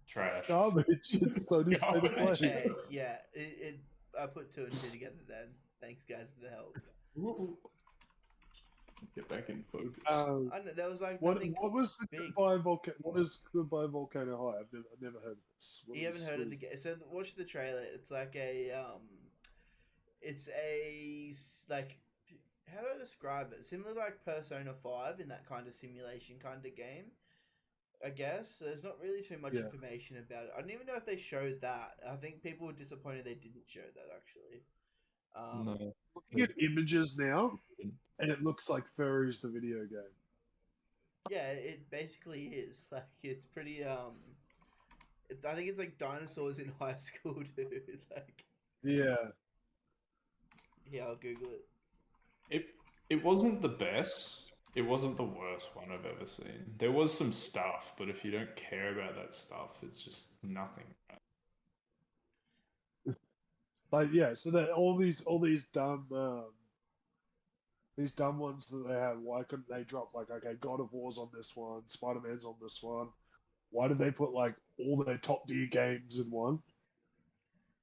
Trash. Garbage. It's Sony State of Play. Okay, yeah. I put two and two together then. Thanks guys for the help. Get back in focus. I know there was like What nothing was the big. What is Goodbye Volcano High? I've never heard of this. You haven't heard of the game? So watch the trailer. It's like it's a like, how do I describe it? Similar to like Persona 5 in that kind of simulation kind of game. I guess there's not really too much Yeah. information about it. I don't even know if they showed that. I think people were disappointed they didn't show that actually. No. Looking at images now, and it looks like Furry's the video game. Yeah, it basically is. Like it's pretty I think it's like dinosaurs in high school, dude. Like Yeah. yeah, I'll Google it. It wasn't the best. It wasn't the worst one I've ever seen. There was some stuff, but if you don't care about that stuff, it's just nothing. Like yeah, so that all these dumb ones that they had, why couldn't they drop like, okay, God of War's on this one, Spider-Man's on this one? Why did they put like all their top tier games in one?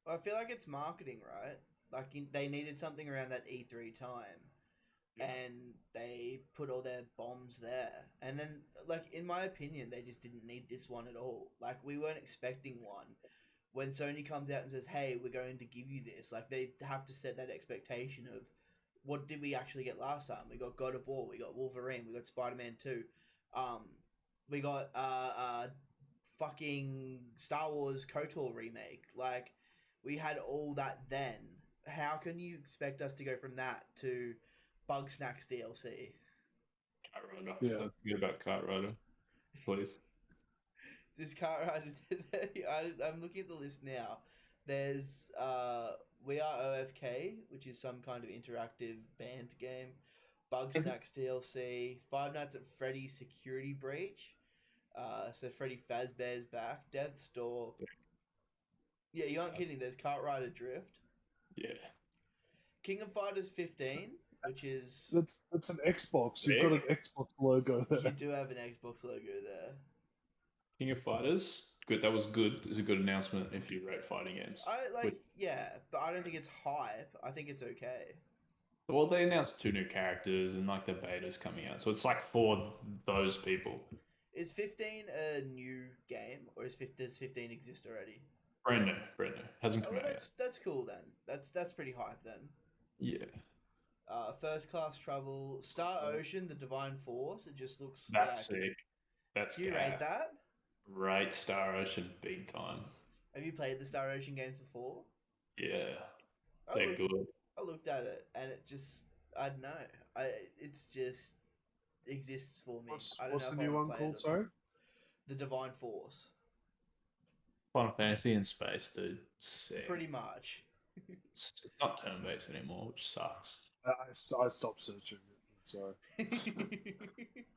Well, I feel like it's marketing, right? Like they needed something around that E3 time, and they put all their bombs there. And then, like in my opinion, they just didn't need this one at all. Like we weren't expecting one. when Sony comes out and says, "Hey, we're going to give you this," like they have to set that expectation of what did we actually get last time? We got God of War, we got Wolverine, we got Spider-Man 2, we got fucking Star Wars KOTOR remake. Like we had all that then. How can you expect us to go from that to Bug Snacks DLC? Kart Rider. Yeah. Don't forget about Kart Rider, please. This Kart Rider, I'm looking at the list now. There's We Are OFK, which is some kind of interactive band game. Bug Snacks DLC. Five Nights at Freddy's Security Breach. So Freddy Fazbear's back. Death's Door. Yeah, you aren't kidding. There's Kart Rider Drift. Yeah. King of Fighters 15, which is... That's an Xbox. You've got an Xbox logo there. You do have an Xbox logo there. King of Fighters, good. That was good. It's a good announcement if you rate fighting games. Yeah, but I don't think it's hype. I think it's okay. Well, they announced 2 new characters and like the beta's coming out, so it's like for those people. Is 15 a new game, or does 15 exist already? Brand new. Hasn't come out yet. That's cool then. That's pretty hype then. Yeah. First Class Travel, Star Ocean, The Divine Force. It just looks That's like... sick. That's Do you rate that? Rate Star Ocean big time. Have you played the Star Ocean games before? Yeah. They're good. I looked at it and it just, I don't know. It's just exists for me. What's the new one called, sorry? The Divine Force. Final Fantasy in space, dude. Sick. Pretty much. It's not turn-based anymore, which sucks. I stopped searching it. Sorry.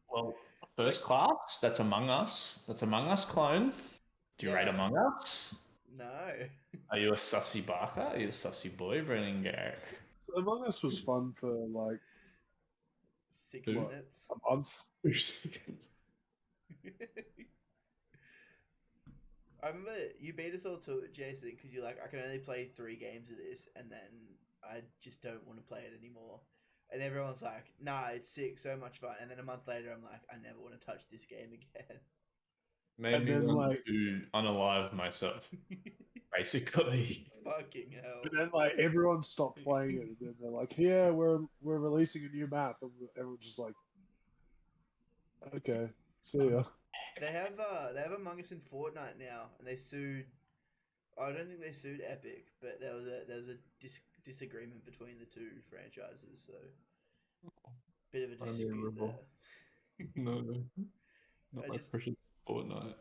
Well, First Class, that's Among Us. That's Among Us clone. Do you rate Among Us? No. Are you a sussy barker? Are you a sussy boy, Brennan Garrick? Among Us was fun for like 6 minutes. A month. 2 seconds. I remember you beat us all to it, Jason, because you're like, I can only play 3 games of this, and then I just don't want to play it anymore. And everyone's like, nah, it's sick, so much fun. And then a month later, I'm like, I never want to touch this game again. Made me want to unalive myself, basically. Fucking hell. And then like everyone stopped playing it, and then they're like, "Yeah, we're releasing a new map," and everyone's just like, "Okay, see ya." They have Among Us in Fortnite now, and they sued. I don't think they sued Epic, but there was a disagreement between the 2 franchises, so bit of a dispute there. No, not my precious Fortnite.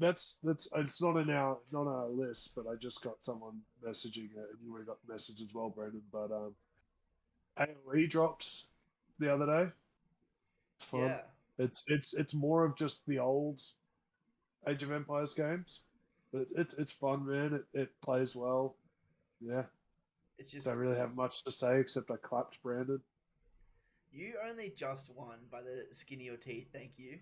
That's it's not on our list, but I just got someone messaging it, and you would have got the message as well, Brandon. But AOE dropped the other day. It's fun. Yeah. It's more of just the old Age of Empires games, but it's fun, man. It plays well. Yeah. It's just don't really have much to say except I clapped Brandon. You only just won by the skin of your teeth, thank you.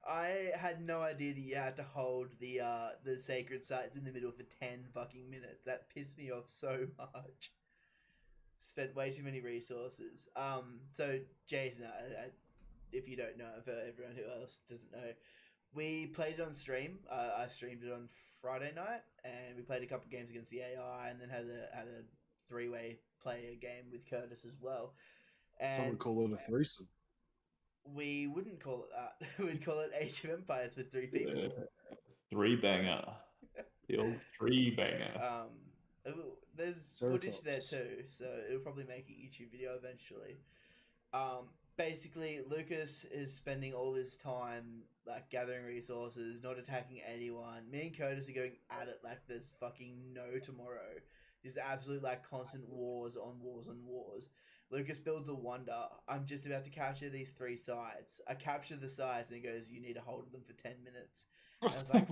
I had no idea that you had to hold the sacred sites in the middle for 10 fucking minutes. That pissed me off so much. Spent way too many resources. So Jason, if you don't know, for everyone who else doesn't know, we played it on stream. I streamed it on Friday night, and we played a couple games against the AI, and then had a 3-way player game with Curtis as well. And some would call it a threesome. We wouldn't call it that. We'd call it Age of Empires with 3 people. Yeah. 3-banger. The old 3-banger. There's footage there too, so it'll probably make a YouTube video eventually. Basically, Lucas is spending all his time like gathering resources, not attacking anyone. Me and Curtis are going at it like there's fucking no tomorrow. Just absolute like constant wars on wars on wars. Lucas builds a wonder. I'm just about to capture these 3 sites. I capture the sites and he goes, "You need to hold them for 10 minutes." And I was like,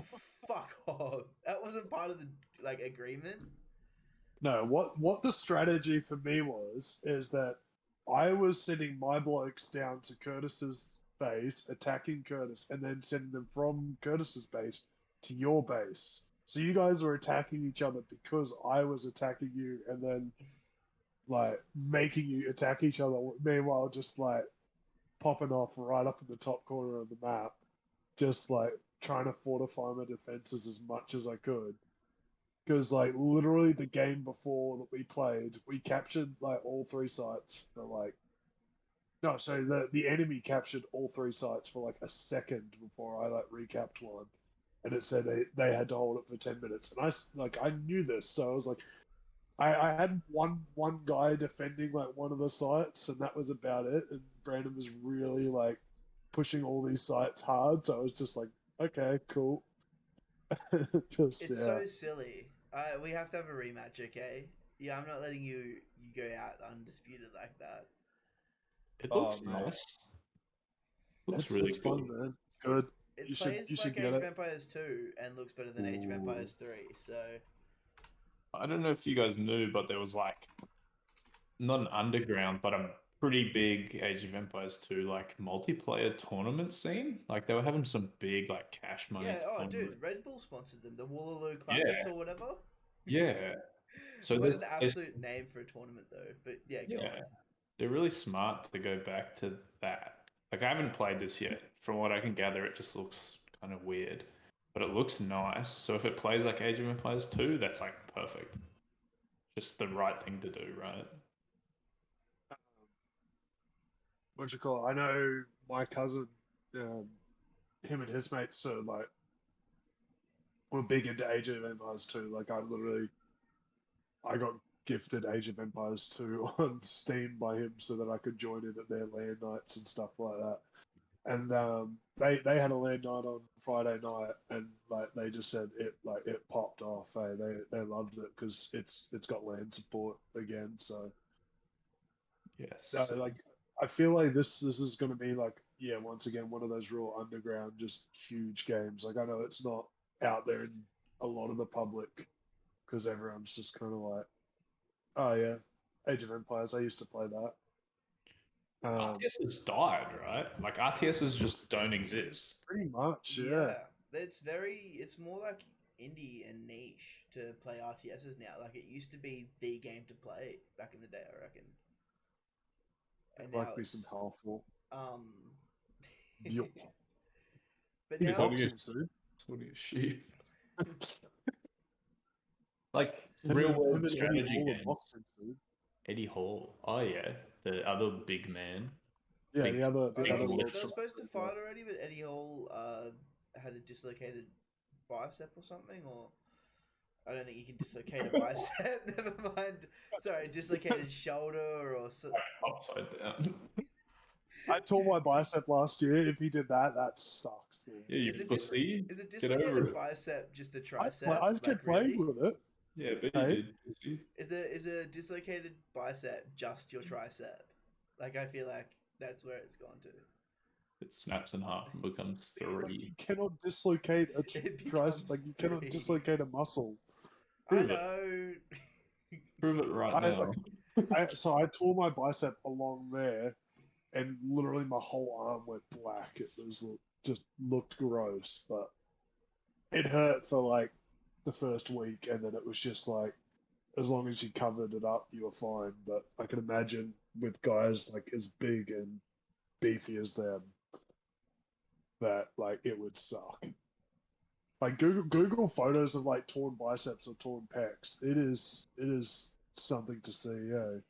"Fuck off!" That wasn't part of the like agreement. No, what the strategy for me is that I was sending my blokes down to Curtis's base, attacking Curtis, and then sending them from Curtis's base to your base. So you guys were attacking each other because I was attacking you, and then like making you attack each other. Meanwhile, just like popping off right up in the top corner of the map, just like trying to fortify my defenses as much as I could. Because like literally the game before that we played, we captured like all 3 sites for like no, so the enemy captured all 3 sites for like a second before I like recapped one, and it said they had to hold it for 10 minutes, and I knew this, so I was like, I had one guy defending like one of the sites, and that was about it, and Brandon was really like pushing all these sites hard, so I was just like, okay, cool. It's so silly. We have to have a rematch, okay? Yeah, I'm not letting you go out undisputed like that. It looks nice. Looks really cool. Fun, man. It's good. It plays like Age of Empires 2 and looks better than Age of Empires 3, so... I don't know if you guys knew, but there was like... Not an underground, but a pretty big Age of Empires 2 like multiplayer tournament scene. Like they were having some big like cash money. Yeah, oh dude, Red Bull sponsored them, the Woolaloo Classics or whatever. Yeah. So what an absolute name for a tournament though. But yeah, go on. They're really smart to go back to that. Like I haven't played this yet. From what I can gather, it just looks kind of weird. But it looks nice. So if it plays like Age of Empires 2, that's like perfect. Just the right thing to do, right? What you call it? I know my cousin, him and his mates are like were big into Age of Empires 2. Like I got gifted Age of Empires 2 on Steam by him so that I could join in at their LAN nights and stuff like that. And they had a LAN night on Friday night, and like they just said it popped off. Hey, they loved it because it's got LAN support again. So yes, like I feel like this is going to be like once again one of those real underground, just huge games. Like I know it's not out there in a lot of the public because everyone's just kind of like, oh yeah, Age of Empires. I used to play that. RTS has died, right? Like RTSs just don't exist. Pretty much, yeah. It's more like indie and niche to play RTSs now. Like it used to be the game to play back in the day, I reckon. And like me some helpful. Yep. But now boxing soon. Holding a sheep. Like real world strategy game. Eddie Hall. Oh yeah, the other big man. Yeah, the other. They're supposed to fight already, but Eddie Hall had a dislocated bicep or something, or I don't think you can dislocate a bicep. Never mind. Sorry, dislocated shoulder or upside down. I tore my bicep last year. If he did that, that sucks, dude. Yeah, you pussy. Is it dislocated bicep just a tricep? I kept playing with it. Yeah, but you did. Is a dislocated bicep just your tricep? Like I feel like that's where it's gone to. It snaps in half and becomes 3. Like you cannot dislocate a tricep. Like you cannot dislocate a muscle. I know. Prove it right now. So I tore my bicep along there, and literally my whole arm went black. It was just looked gross, but it hurt for like the first week, and then it was just like, as long as you covered it up, you were fine. But I can imagine with guys like as big and beefy as them, that like it would suck. Like Google photos of like torn biceps or torn pecs. It is something to see. Yeah,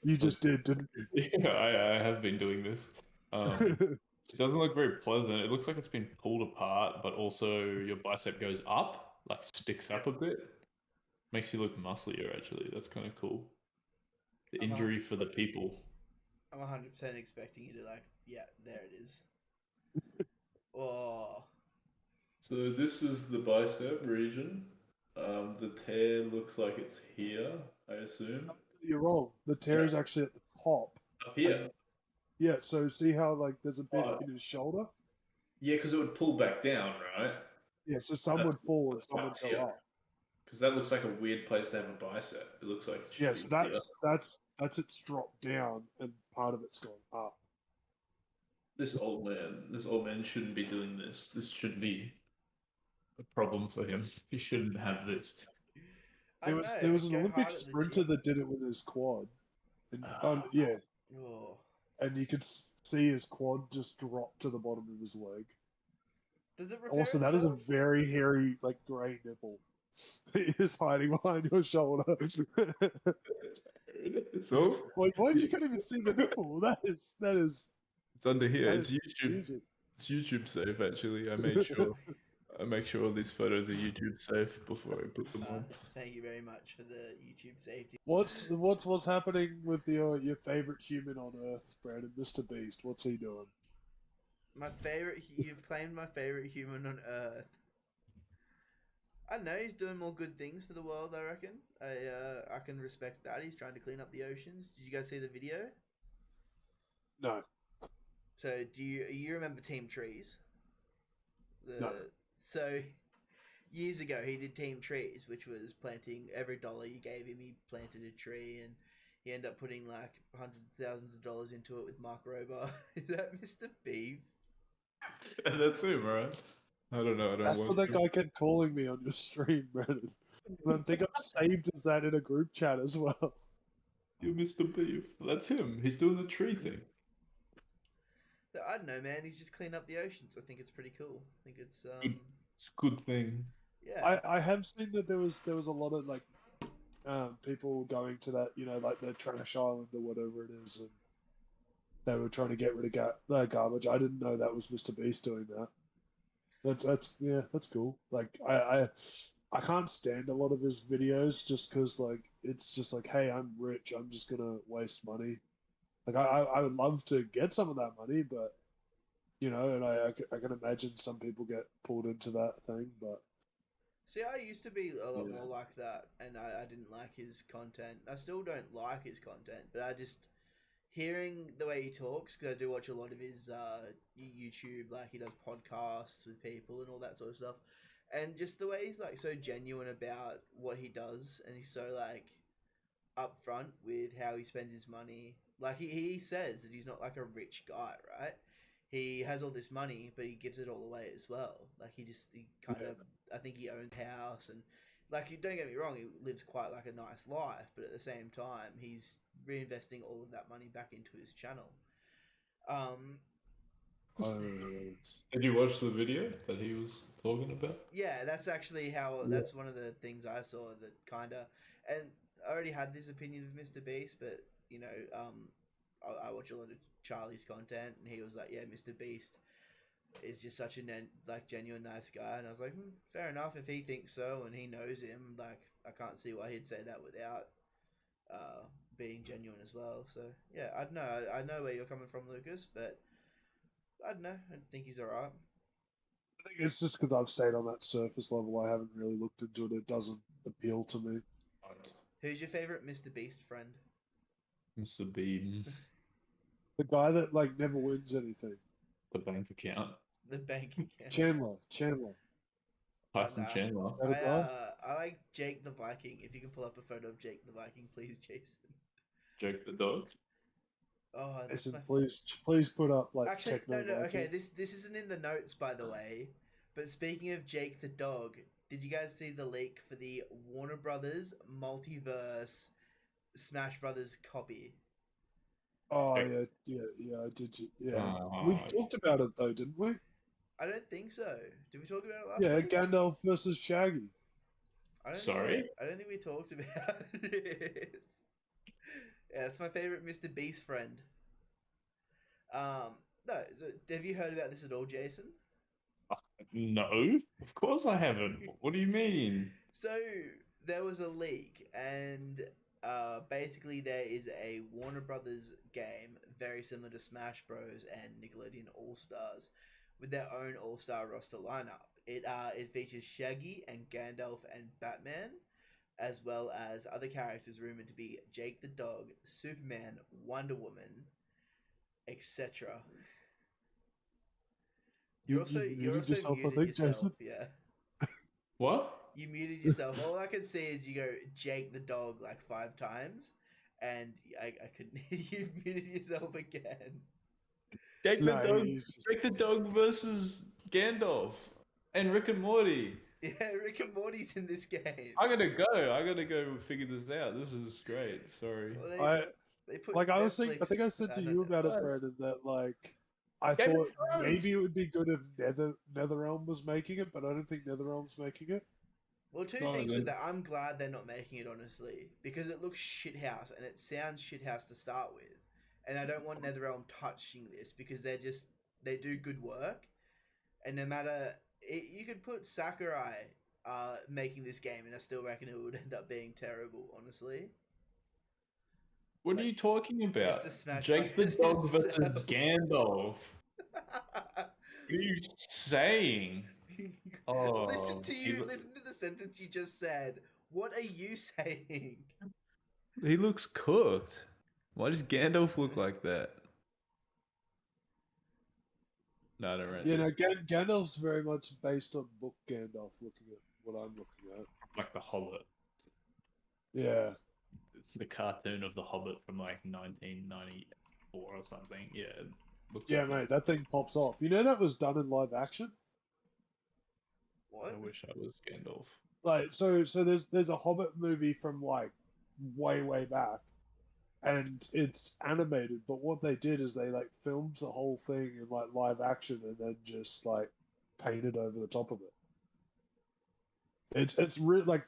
you just did, didn't you? Yeah, I have been doing this. It doesn't look very pleasant. It looks like it's been pulled apart, but also your bicep goes up, like sticks up a bit. Makes you look musclier, actually. That's kind of cool. The injury for the people. I'm 100% expecting you to there it is. Oh. So this is the bicep region. The tear looks like it's here, I assume. You're wrong. The tear is actually at the top. Up here? Yeah, so see how like there's a bit in his shoulder? Yeah, because it would pull back down, right? Yeah, so some would fall and some would go up. Because that looks like a weird place to have a bicep. It looks like it should so that's it's dropped down and part of it's gone up. This old man shouldn't be doing this. This shouldn't be a problem for him. He shouldn't have this. There was an Olympic sprinter that did it with his quad. And, yeah. Oh. and you could see his quad just drop to the bottom of his leg. Does it repair Also, that is a itself? very hairy, like grey nipple. It's hiding behind your shoulder. So Like, why you can't even see the nipple? That is it's under here. that It's is YouTube. music. It's YouTube safe. Actually, I made sure. I make sure all these photos are YouTube safe before I put them on. Thank you very much for the YouTube safety. What's happening with your favorite human on Earth, Brandon? Mr. Beast. What's he doing? My favorite. You've claimed my favorite human on Earth. I don't know. He's doing more good things for the world. I reckon. I can respect that. He's trying to clean up the oceans. Did you guys see the video? No. So do you remember Team Trees? No. So years ago he did Team Trees, which was planting every dollar you gave him, he planted a tree, and he ended up putting like hundreds of thousands of dollars into it with Mark Rober. Is that Mr. Beef? That's him, right? I don't know. I don't That's watch what that him. guy kept calling me on your stream, Brandon. And I think I've saved as that in a group chat as well. You're Mr. Beef. That's him. He's doing the tree thing. I don't know, man. He's just cleaned up the oceans. I think it's pretty cool. I think it's It's a good thing. yeah. I have seen that there was a lot of like people going to that, like the trash island or whatever it is, and they were trying to get rid of garbage. I didn't know that was Mr. Beast doing that. That's cool. Like I can't stand a lot of his videos just because like it's just like, hey, I'm rich, I'm just gonna waste money. Like I would love to get some of that money, but and I can imagine some people get pulled into that thing, but See, I used to be a lot Yeah. more like that, and I didn't like his content. I still don't like his content, but I just hearing the way he talks, because I do watch a lot of his YouTube, like he does podcasts with people and all that sort of stuff, and just the way he's like so genuine about what he does, and he's so like upfront with how he spends his money. Like he says that he's not like a rich guy, right? He has all this money, but he gives it all away as well. Like he kind of, I think he owns a house, and like don't get me wrong, he lives quite like a nice life, but at the same time, he's reinvesting all of that money back into his channel. Did you watch the video that he was talking about? Yeah, that's actually how. Yeah. That's one of the things I saw that kind of, and I already had this opinion of Mr. Beast, but I watch a lot of Charlie's content, and he was like, "Yeah, Mr. Beast is just such a genuine nice guy," and I was like, "Fair enough if he thinks so, and he knows him. Like, I can't see why he'd say that without being genuine as well." So yeah, I don't know. I know where you're coming from, Lucas, but I don't know. I think he's alright. I think it's just because I've stayed on that surface level. I haven't really looked into it. It doesn't appeal to me. Who's your favorite Mr. Beast friend? Mr. Bean. The guy that like never wins anything. The bank account. The bank account. Chandler. Tyson nah. Chandler. Is that a guy? I like Jake the Viking. If you can pull up a photo of Jake the Viking, please, Jason. Jake the dog. Oh, that's Listen, my please put up like Actually, techno. no. Okay, this isn't in the notes, by the way. But speaking of Jake the dog, did you guys see the leak for the Warner Brothers Multiverse Smash Brothers copy? Oh yeah, I did. Yeah, we talked about it though, didn't we? I don't think so. Did we talk about it last Yeah, week? Gandalf versus Shaggy. I don't Sorry? I don't think we talked about it. Yeah, it's my favorite Mr. Beast friend. No, have you heard about this at all, Jason? No, of course I haven't. What do you mean? So there was a leak, and basically there is a Warner Brothers game very similar to Smash Bros. And Nickelodeon All Stars, with their own All Star roster lineup. It features Shaggy and Gandalf and Batman, as well as other characters rumored to be Jake the Dog, Superman, Wonder Woman, etc. You're also muted yourself, I muted think, yourself, Jason. yeah. What? You muted yourself. All I can see is you go Jake the Dog like 5 times, and I could you've muted yourself again. Jake the dog. he's Jake the dog versus Gandalf and Rick and Morty. Yeah, Rick and Morty's in this game. I gotta go. I gotta go figure this out. This is great. Sorry. Well, They put Like I Netflix, think I said to you about it, Brandon, that like I Game of thought Thrones. maybe it would be good if NetherRealm was making it, but I don't think NetherRealm's making it. Well, two No, things then- with that. I'm glad they're not making it, honestly, because it looks shithouse and it sounds shithouse to start with. And I don't want NetherRealm touching this because they do good work. And no matter, you could put Sakurai making this game and I still reckon it would end up being terrible, honestly. What Like, are you talking about? Mr. Smash Jake the Brothers Dog versus himself. Gandalf. What are you saying? Oh, Listen to he you. loo- Listen to the sentence you just said. What are you saying? He looks cooked. Why does Gandalf look like that? No, I don't rate Yeah, no, this. Gandalf's very much based on book Gandalf. Looking at what I'm looking at. Like the Hobbit, Yeah, the cartoon of the Hobbit from like 1994 or something. Yeah, it looks. yeah, mate, that thing pops off. You know that was done in live action. What? I wish I was Gandalf. Like, so there's a Hobbit movie from like way back, and it's animated. But what they did is they like filmed the whole thing in like live action and then just like painted over the top of it. It's really like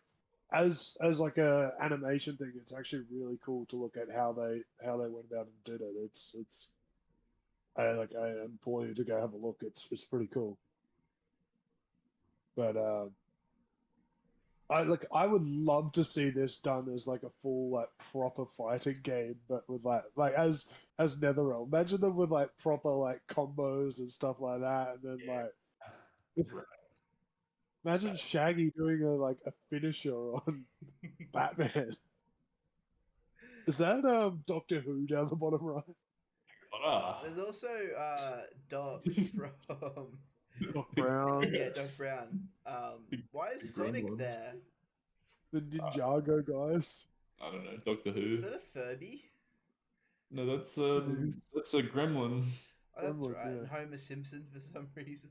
as like a animation thing. It's actually really cool to look at how they went about and did it. It's I implore you to go have a look. It's pretty cool. But I would love to see this done as like a full like proper fighting game, but with like as NetherRealm. Imagine them with like proper like combos and stuff like that, and then like imagine Shaggy doing a finisher on Batman. Is that Doctor Who down the bottom right? Ah, There's also Doc from Doc Brown, yeah, Doc Brown. Why is big green Sonic ones. there? the Ninjago guys. I don't know, Doctor Who. Is that a Furby? No, that's a gremlin. Oh, that's Gremlin, right. yeah. And Homer Simpson for some reason.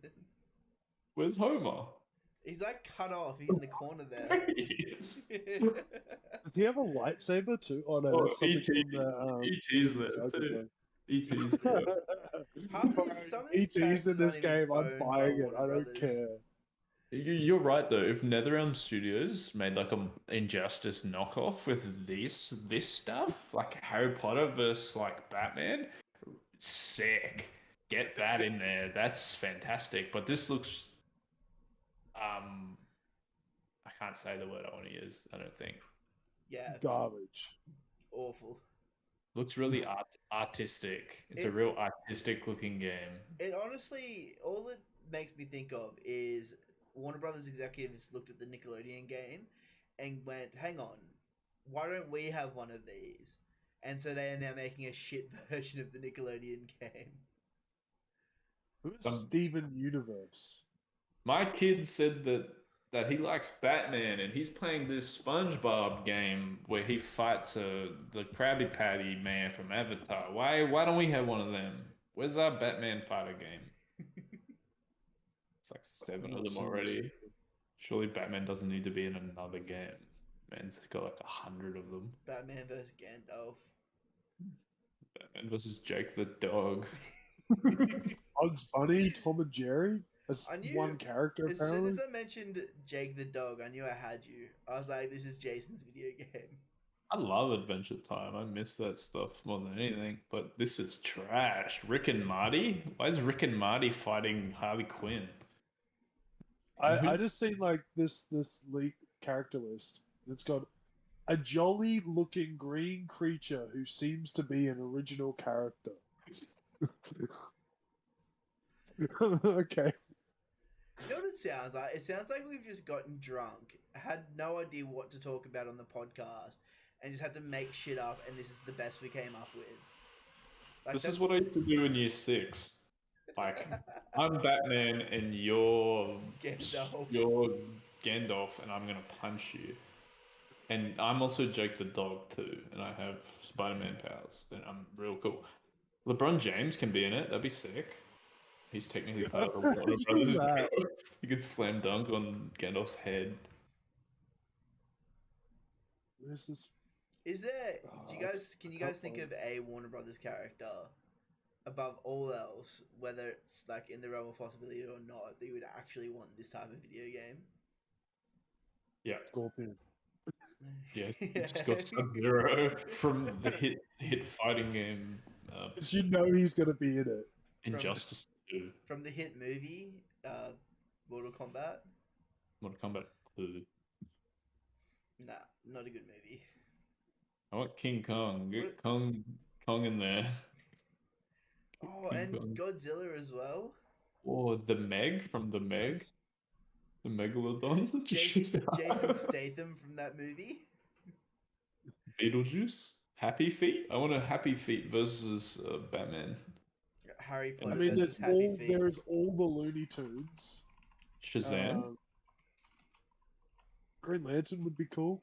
Where's Homer? He's like cut off. He's in the corner there. Yes. Does he have a lightsaber too? Oh no, Oh, that's something E.T. from the E.T.'s there Ninjago too. game. E.T.'s. Some of these ET's in this characters aren't game. I'm even owned by buying it. Warner I don't Brothers. care. You're right though. If NetherRealm Studios made like a Injustice knockoff with this stuff, like Harry Potter versus like Batman, sick. Get that in there. That's fantastic. But this looks, I can't say the word I want to use. I don't think. Yeah, Garbage. awful. Looks really artistic. It's a It- real artistic looking game. It honestly, all it makes me think of is Warner Brothers executives looked at the Nickelodeon game and went, "Hang on, why don't we have one of these?" And so they are now making a shit version of the Nickelodeon game. Who's Steven Universe? My kid said that he likes Batman and he's playing this SpongeBob game where he fights the Krabby Patty man from Avatar. Why don't we have one of them? Where's our Batman fighter game? It's like 7 of them already. Surely Batman doesn't need to be in another game. Man's got like 100 of them. Batman vs. Gandalf. Batman versus Jake the dog. Bugs Bunny, Tom and Jerry. That's I knew- one character As soon apparently. as I mentioned Jake the dog, I knew I had you. I was like, this is Jason's video game. I love Adventure Time. I miss that stuff more than anything. But this is trash. Rick and Marty? Why is Rick and Marty fighting Harley Quinn? I just seen like this leak character list. It's got a jolly looking green creature who seems to be an original character. Okay. You know what it sounds like? It sounds like we've just gotten drunk, had no idea what to talk about on the podcast, and just had to make shit up, and this is the best we came up with. Like, This is what I used to do in year 6. Like, I'm Batman and you're Gandalf and I'm gonna punch you. And I'm also Jake the dog too, and I have Spider-Man powers, and I'm real cool. LeBron James can be in it. That'd be sick. He's technically part of the Warner Brothers. that? He could slam dunk on Gandalf's head. Where's this? Is there? Do you I guys? Can you can't guys think find of a Warner Brothers character above all else, whether it's like in the realm of possibility or not, that you would actually want this type of video game? Yeah. Scorpion. Yes. Just got Sub-Zero from the hit fighting game. Because you know he's gonna be in it. Injustice 2. From the hit movie, Mortal Kombat. Mortal Kombat 2. Nah, not a good movie. I want King Kong. Get What? Kong in there. Oh, King and Kong. Godzilla as well. Or the Meg from the Meg. Yes. The Megalodon. Jason Statham from that movie. Beetlejuice. Happy Feet. I want a Happy Feet versus Batman. Harry I Potter mean, versus Happy Feet. there's all the Looney Tunes. Shazam. Green Lantern would be cool.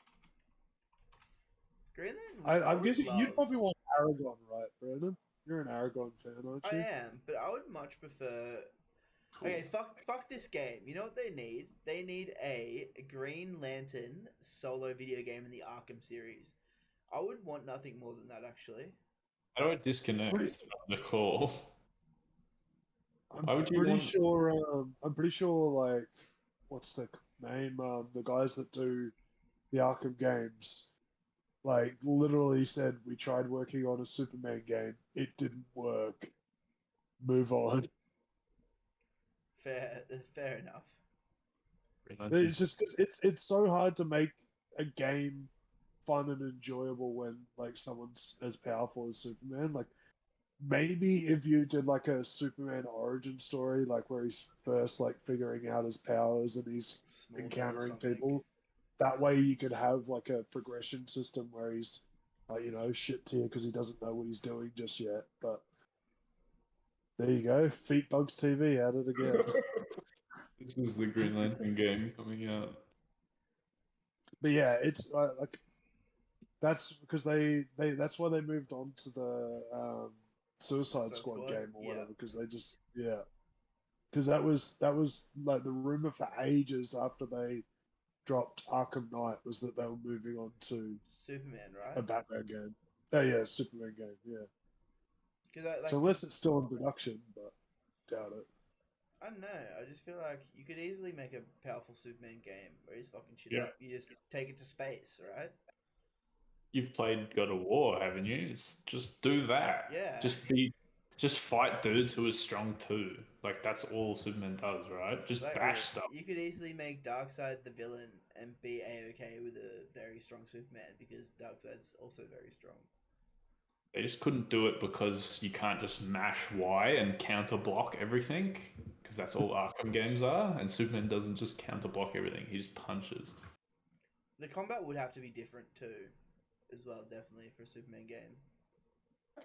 Green Lantern. I'm would guessing love. you'd probably want Aragon, right, Brandon? You're an Aragon fan, aren't I you? am, but I would much prefer. Okay, fuck this game. You know what they need? They need a Green Lantern solo video game in the Arkham series. I would want nothing more than that, actually. How do I disconnect from the call? I'm Why would you pretty want- sure. I'm pretty sure. Like, what's the name? The guys that do the Arkham games, like, literally said we tried working on a Superman game. It didn't work. Move on. Fair enough. It's just 'cause it's so hard to make a game fun and enjoyable when like someone's as powerful as Superman. Like, maybe if you did like a Superman origin story, like where he's first like figuring out his powers and he's Smallville or encountering something. people, that way you could have like a progression system where he's like, shit tier because he doesn't know what he's doing just yet. But there you go, EATBUGSTV at it again. This is the Green Lantern game coming out. But yeah, it's like that's because that's why they moved on to the Suicide Squad game or whatever, because they just because that was like the rumor for ages after they dropped Arkham Knight was that they were moving on to Superman, right? a Batman game. Oh yeah, Superman game, yeah. Because So unless it's still in production, but doubt it. I don't know. I just feel like you could easily make a powerful Superman game where he's fucking shit Yeah. up. You just take it to space, right? You've played God of War, haven't you? It's just do that. Yeah. Just fight dudes who are strong too. Like that's all Superman does, right? Just Like, bash stuff. You could easily make Darkseid the villain and be a-okay with a very strong Superman because Darkseid's also very strong. They just couldn't do it because you can't just mash Y and counter block everything. Because that's all Arkham games are, and Superman doesn't just counter block everything, he just punches. The combat would have to be different too, as well, definitely, for a Superman game.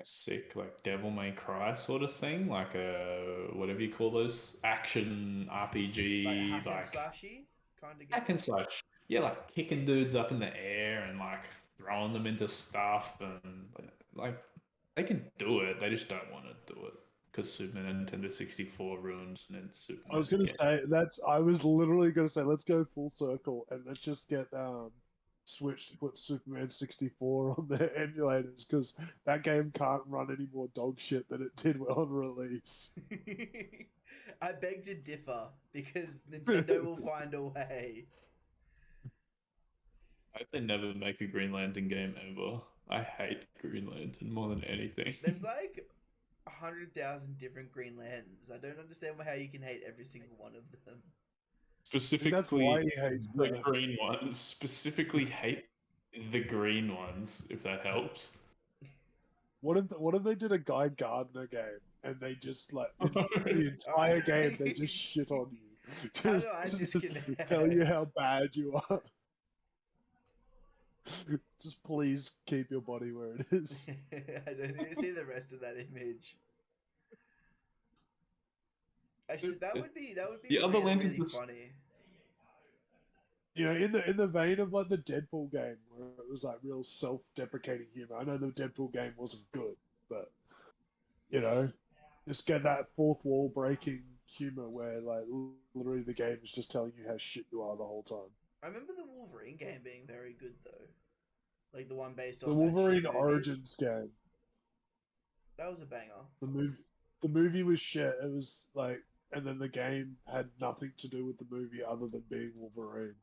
Sick, like Devil May Cry sort of thing, like a whatever you call those action RPG, Like hack and slashy kind of game. hack and slash. Yeah, like kicking dudes up in the air and like throwing them into stuff, and like they can do it. They just don't want to do it because Superman and Nintendo 64 ruins and then Superman. I was gonna say I was literally gonna say let's go full circle and let's just get Switch to put Superman 64 on their emulators because that game can't run any more dog shit than it did on release. I beg to differ because Nintendo will find a way. I hope they never make a Green Lantern game ever. I hate Green Lantern more than anything. There's like 100,000 different Green Lanterns. I don't understand how you can hate every single one of them. Specifically, that's why he hates the them. green ones. Specifically, hate the green ones. If that helps. What if they did a Guy Gardner game and they just like the entire game they just shit on you, How do I disconnect? tell you how bad you are. Just please keep your body where it is. I don't need to see the rest of that image. Actually, that would be The really, other lanterns really was- funny. In the vein of like the Deadpool game where it was like real self-deprecating humor. I know the Deadpool game wasn't good, but just get that fourth wall breaking humor where like literally the game is just telling you how shit you are the whole time. I remember the Wolverine game being very good though. Like the one based The on Wolverine that shit movie. Origins game. That was a banger. The movie was shit. It was like, and then the game had nothing to do with the movie other than being Wolverine.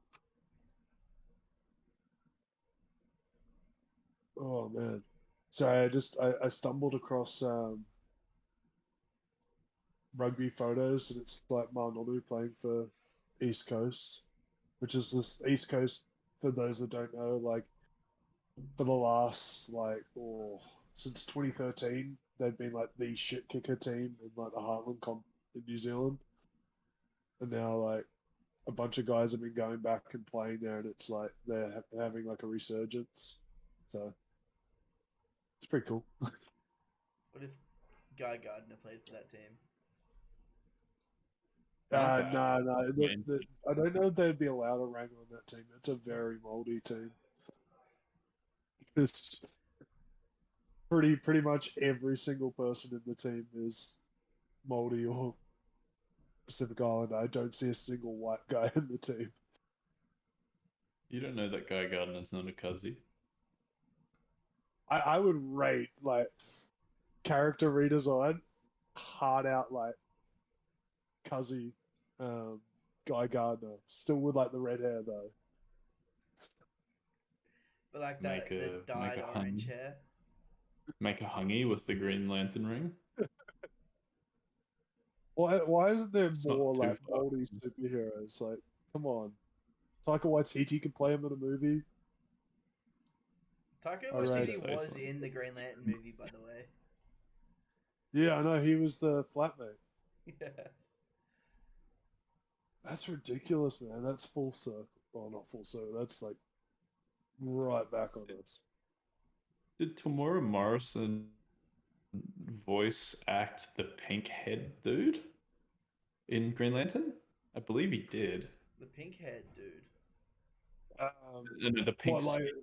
Oh man. So I stumbled across rugby photos, and it's like Marnonu playing for East Coast, which is this East Coast, for those that don't know, like for the last since 2013 they've been like the shit kicker team in like the Heartland comp in New Zealand, and now like a bunch of guys have been going back and playing there, and it's like they're having like a resurgence, so it's pretty cool. What if Guy Gardner played for that team? No. Man. I don't know if they'd be allowed a rank on that team. It's a very moldy team. It's pretty much every single person in the team is moldy or Pacific Islander. I don't see a single white guy in the team. You don't know that Guy Gardner's not a cuzzy. I would rate like character redesign hard out like Cuzzy, Guy Gardner, still with like the red hair though. But like Make the a- dyed make a orange hun. hair. Make a hungy with the Green Lantern ring. Why isn't there It's not more too like far. moldy superheroes? Like, come on, Taika Waititi can play him in a movie. Taika Alright. Waititi Say was something. in the Green Lantern movie, by the way. Yeah, I know he was the flatmate. Yeah. That's ridiculous, man. That's full circle. Well, not full circle. That's like right back on us. Did Tamora Morrison voice act the pink head dude in Green Lantern? I believe he did. The pink haired dude. No, the pink What, like, suit,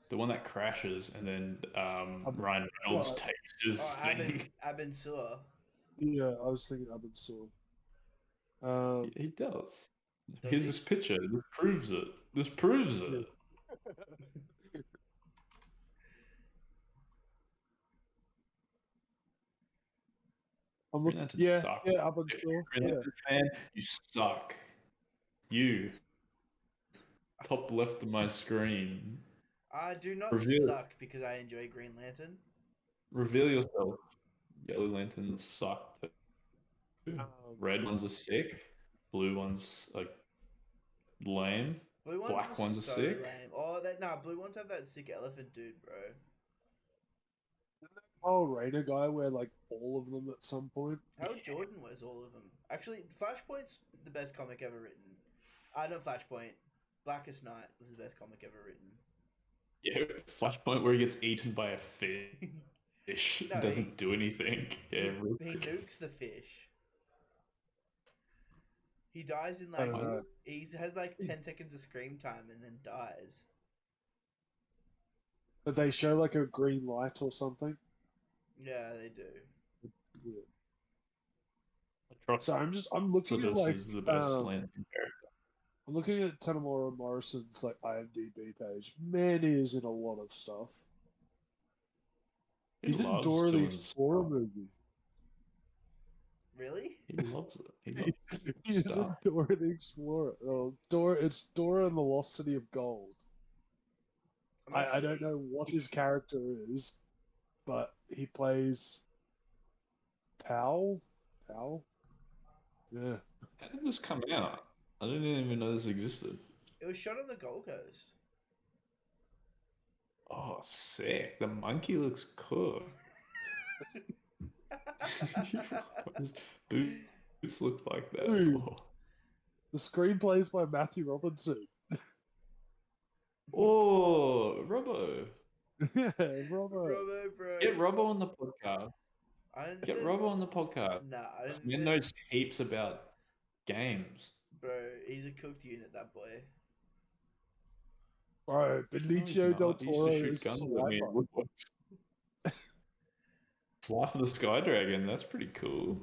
the one that crashes, and then Ryan Reynolds what? takes his Oh, thing. Abin Sur. yeah, I was thinking Abin Sur. He does. Does Here's he? this picture. This proves it. This proves it. Yeah. I'm Green looking. Lantern Yeah, sucks. yeah, Abin If Sur. you're a Green Yeah. Lantern fan, you suck. You. Top left of my screen. I do not Reveal- suck because I enjoy Green Lantern. Reveal yourself. Yellow Lanterns suck too. Red ones are sick. Blue ones are lame. Blue ones Black were ones are so sick. lame. Oh, blue ones have that sick elephant dude, bro. Oh, Rainer guy wear like all of them at some point. Hal Jordan wears all of them. Actually, Flashpoint's the best comic ever written. Not Flashpoint. Blackest Night was the best comic ever written. Yeah, Flashpoint where he gets eaten by a fish. No, Doesn't do anything. Yeah, He nukes the fish. He dies in I like don't know. he has like 10 seconds of scream time and then dies. But they show like a green light or something. Yeah, they do. Yeah. Atrocitus So I'm looking at like is the best Lantern character. I'm looking at Tanamura Morrison's like IMDb page. Man, he is in a lot of stuff. He's in loves Dora the doing Explorer stuff. movie. He loves it. He loves He's in stuff. Dora the Explorer. Oh, it's Dora and the Lost City of Gold. I don't know what his character is, but he plays Powell. Powell? Yeah. How did this come out? I didn't even know this existed. It was shot on the Gold Coast. Oh, sick. The monkey looks cool. What does boots look like that Dude. for? The screenplay is by Matthew Robinson. Oh, Robbo. Yeah, Robert. Robo, bro. Get Robbo on the podcast. Get there's- Robbo on the podcast. Nah, I don't Man knows heaps about games. Bro, he's a cooked unit, that boy. Bro, Benicio del Toro is Swiper. Life of the Sky Dragon, that's pretty cool.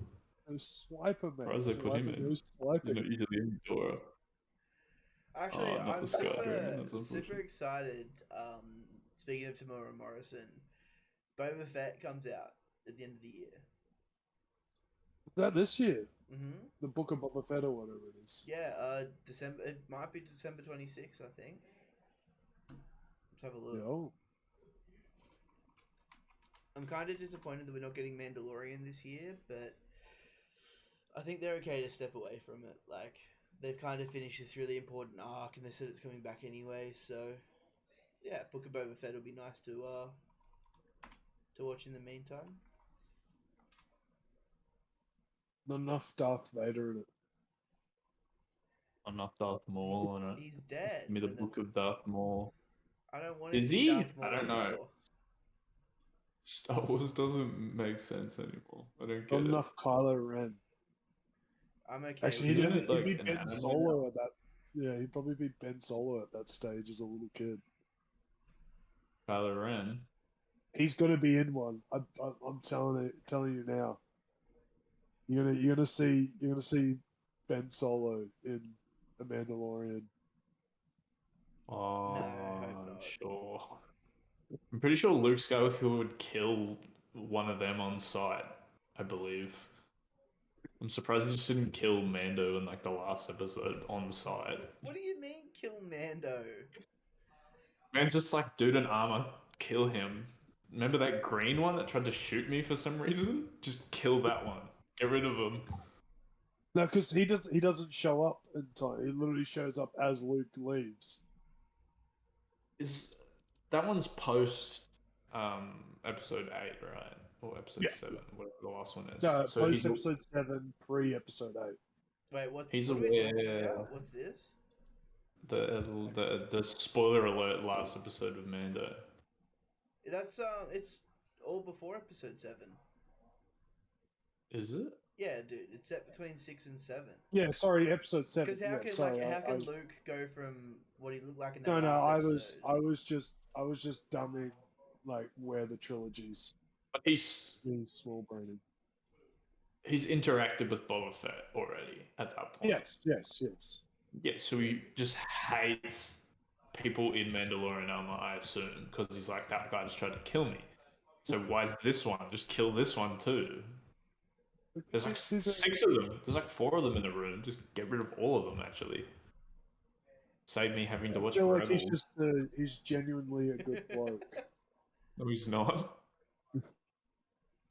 No, Swiper, man. Surprised they put him in. No He's swiping. not usually in Dora. Actually, Oh, not I'm the Sky Dragon, that's super unfortunate. excited. speaking of Tamora Morrison, Boba Fett comes out at the end of the year. Is that this year? Mm-hmm. The Book of Boba Fett or whatever it is. Yeah, December. It might be December 26th, I think. Let's have a look. Yo. I'm kind of disappointed that we're not getting Mandalorian this year, but I think they're okay to step away from it. Like, they've kind of finished this really important arc, and they said it's coming back anyway. So, yeah, Book of Boba Fett will be nice to watch in the meantime. Not enough Darth Vader in it. Enough Darth Maul in it. He's dead. Give me the Book of Darth Maul. I don't want to Is see he? Darth Maul I don't know. anymore. Star Wars doesn't make sense anymore. I don't Not get it. enough Kylo Ren. I'm okay. Actually, with Isn't it. it like he'd be an Ben anime Solo at that. Yeah, he'd probably be Ben Solo at that stage as a little kid. Kylo Ren. He's going to be in one. I'm telling you now. You're gonna see Ben Solo in The Mandalorian. Oh, No, I hope not. sure. I'm pretty sure Luke Skywalker would kill one of them on sight, I believe. I'm surprised he just didn't kill Mando in like the last episode on sight. What do you mean, kill Mando? Man's just like, dude in armor, kill him. Remember that green one that tried to shoot me for some reason? Just kill that one. Get rid of him. No, because he doesn't show up in time. He literally shows up as Luke leaves. Is that one's post episode 8, right? Or episode 7, whatever the last one is. No, So post episode 7, pre episode 8. Wait, what? He's what are we aware. talking about? What's this? The spoiler alert last episode of Mando. That's it's all before episode 7. Is it? Yeah, dude, it's set between 6 and 7. Yeah, sorry, episode 7. Because how can Luke go from what he looked like in that No, last I episode? was just dumbing like where the trilogy's But he's being small braining. interacted with Boba Fett already at that point. Yes. Yeah, so he just hates people in Mandalorian armor, I assume, because he's like, that guy just tried to kill me. So why is this one? Just kill this one too. There's like 6 of them. There's like 4 of them in the room. Just get rid of all of them, actually. Save me having to watch I feel like Rebels. he's genuinely a good bloke. No, he's not.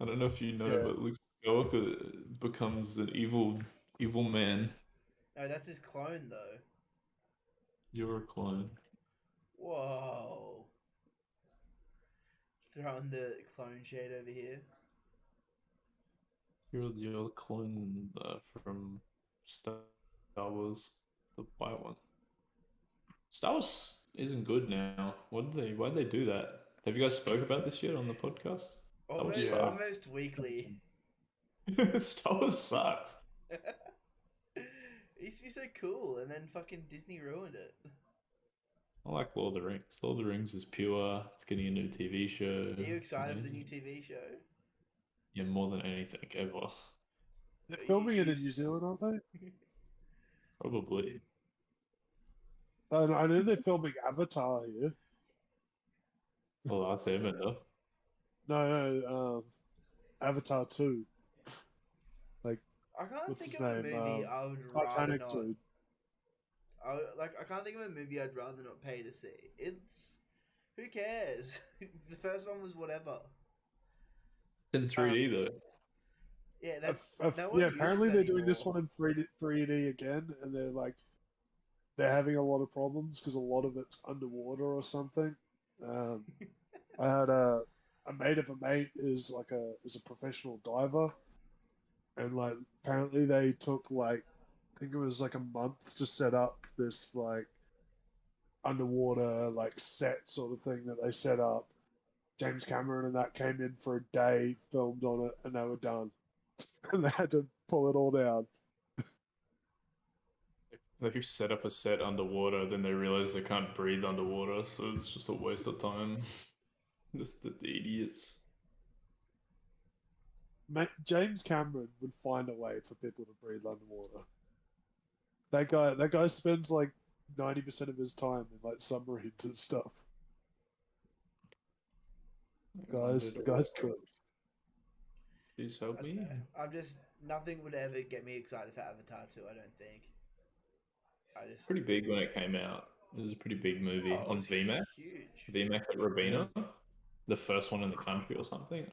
I don't know if you know, Yeah. but Luke Skywalker becomes an evil man. No, that's his clone, though. You're a clone. Whoa. Throwing the clone shade over here. You're a clone from Star Wars, the white one. Star Wars isn't good now. Why'd they do that? Have you guys spoke about this yet on the podcast? Almost weekly. Star Wars sucks. It used to be so cool, and then fucking Disney ruined it. I like Lord of the Rings. Lord of the Rings is pure. It's getting a new TV show. Are you excited for the new TV show? Yeah, more than anything ever. They're filming it in New Zealand, aren't they? Probably. I know they're filming Avatar here. Well, I say Amanda. No, Avatar 2. Like, I can't what's think his of a name? movie I would rather Titanic not. dude. I can't think of a movie I'd rather not pay to see. It's who cares? The first one was whatever. It's in 3D though. Yeah, Apparently they're doing this one in 3D again, and they're having a lot of problems because a lot of it's underwater or something. I had a mate of a mate is a professional diver, and like apparently they took I think it was like a month to set up this underwater set sort of thing that they set up. James Cameron and that came in for a day, filmed on it, and they were done. And they had to pull it all down. They set up a set underwater, then they realize they can't breathe underwater, so it's just a waste of time. Just the idiots. James Cameron would find a way for people to breathe underwater. That guy spends 90% of his time in submarines and stuff. Guys, cooked. Please help I don't me. know. I'm just nothing would ever get me excited for Avatar 2. I don't think. I just Pretty big when it came out. It was a pretty big movie oh, on it's VMAX. huge. VMAX at Robina, the first one in the country or something.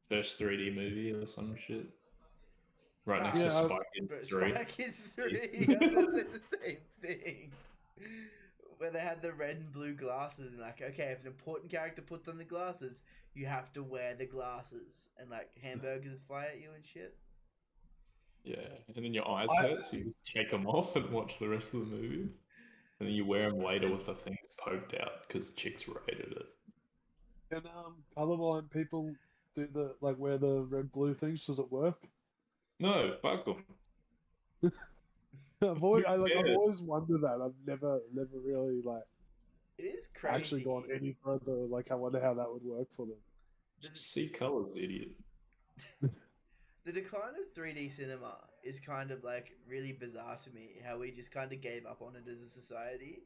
First 3D movie or some shit. Right next to Yeah, Spy Kids 3. Spy Kids 3. I was gonna say the same thing. Where they had the red and blue glasses, and like, okay, if an important character puts on the glasses, you have to wear the glasses, and like hamburgers fly at you and shit. Yeah, and then your eyes hurt, so you take them off and watch the rest of the movie. And then you wear them later with the thing poked out because chicks rated it. Can colorblind people do the wear the red blue things? Does it work? No, fuck them. I've always wondered that. I've never really It is crazy. actually gone any further. I wonder how that would work for them. Just see colors, idiot. The decline of 3D cinema is kind of really bizarre to me. How we just kind of gave up on it as a society.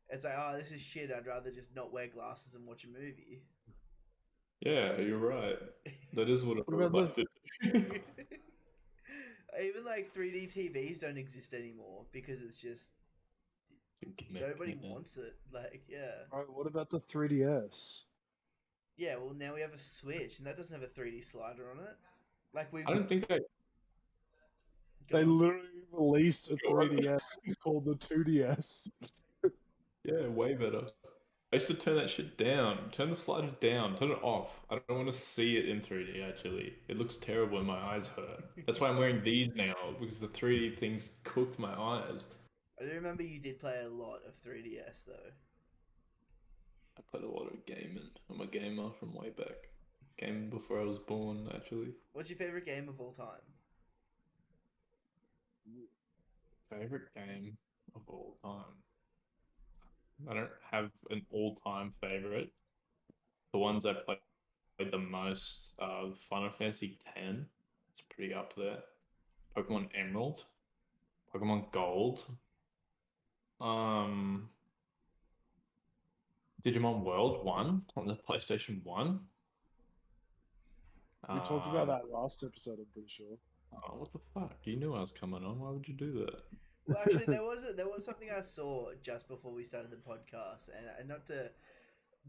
It's like, oh, this is shit. I'd rather just not wear glasses and watch a movie. Yeah, you're right. That is what I would like to do. Even 3D TVs don't exist anymore because it's just nobody wants it. Yeah. Right, what about the 3DS? Yeah, well now we have a Switch and that doesn't have a 3D slider on it. I don't think They literally released a 3DS called the 2DS. Yeah, way better. I used to turn that shit down. Turn the slider down. Turn it off. I don't want to see it in 3D, actually. It looks terrible and my eyes hurt. That's why I'm wearing these now, because the 3D things cooked my eyes. I do remember you did play a lot of 3DS, though. I played a lot of gaming. I'm a gamer from way back. Gaming before I was born, actually. What's your favourite game of all time? Favorite game of all time? I don't have an all-time favorite. The ones I played the most, Final Fantasy X. It's pretty up there. Pokemon Emerald, Pokemon Gold, Digimon World 1 on the PlayStation 1. We talked about that last episode, I'm pretty sure. Oh, what the fuck? You knew I was coming on. Why would you do that? Well, actually, there was something I saw just before we started the podcast, and not to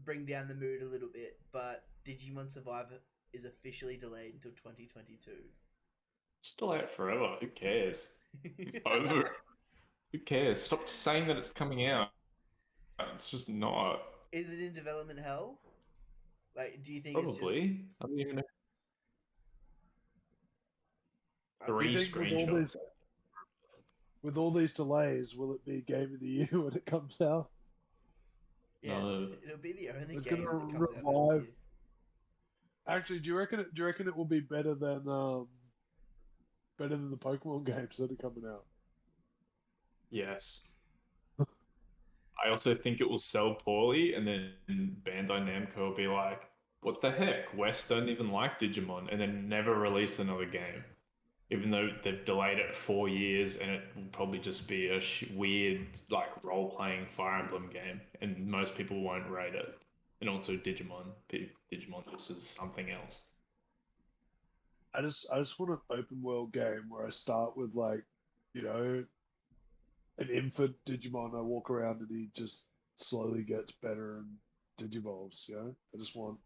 bring down the mood a little bit, but Digimon Survivor is officially delayed until 2022. Still out forever. Who cares? It's over. Who cares? Stop saying that it's coming out. It's just not. Is it in development hell? Do you think Probably. It's just... I don't even know. Three screenshots. With all these delays, will it be Game of the Year when it comes out? Yeah, no. It'll be the only it's game gonna that comes revive. out. Actually, do you reckon it will be better than the Pokemon games that are coming out? Yes. I also think it will sell poorly, and then Bandai Namco will be like, what the heck? West don't even like Digimon, and then never release another game. Even though they've delayed it 4 years, and it will probably just be a weird, role-playing Fire Emblem game, and most people won't rate it. And also Digimon just is something else. I just want an open world game where I start with an infant Digimon. I walk around and he just slowly gets better and Digivolves. I just want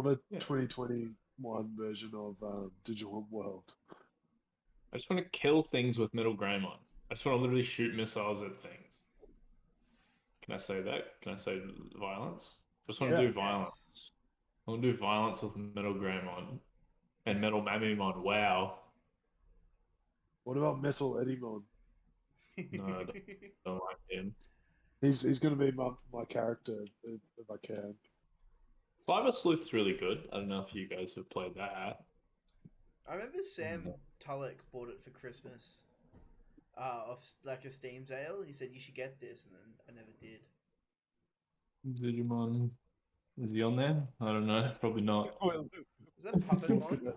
a 2021 version of Digimon World. I just want to kill things with Metal Greymon. I just want to literally shoot missiles at things. Can I say that? Can I say violence? I just want to do violence. Yes. I want to do violence with Metal Greymon and Metal Mamimon. Wow. What about Metal Eddymon? No, I don't like him. He's going to be my character if I can. Cyber Sleuth's really good. I don't know if you guys have played that. I remember Sam Tulloch bought it for Christmas, off a Steam sale, and he said you should get this, and then I never did. Digimon, is he on there? I don't know. Probably not. Is that Puppetmon?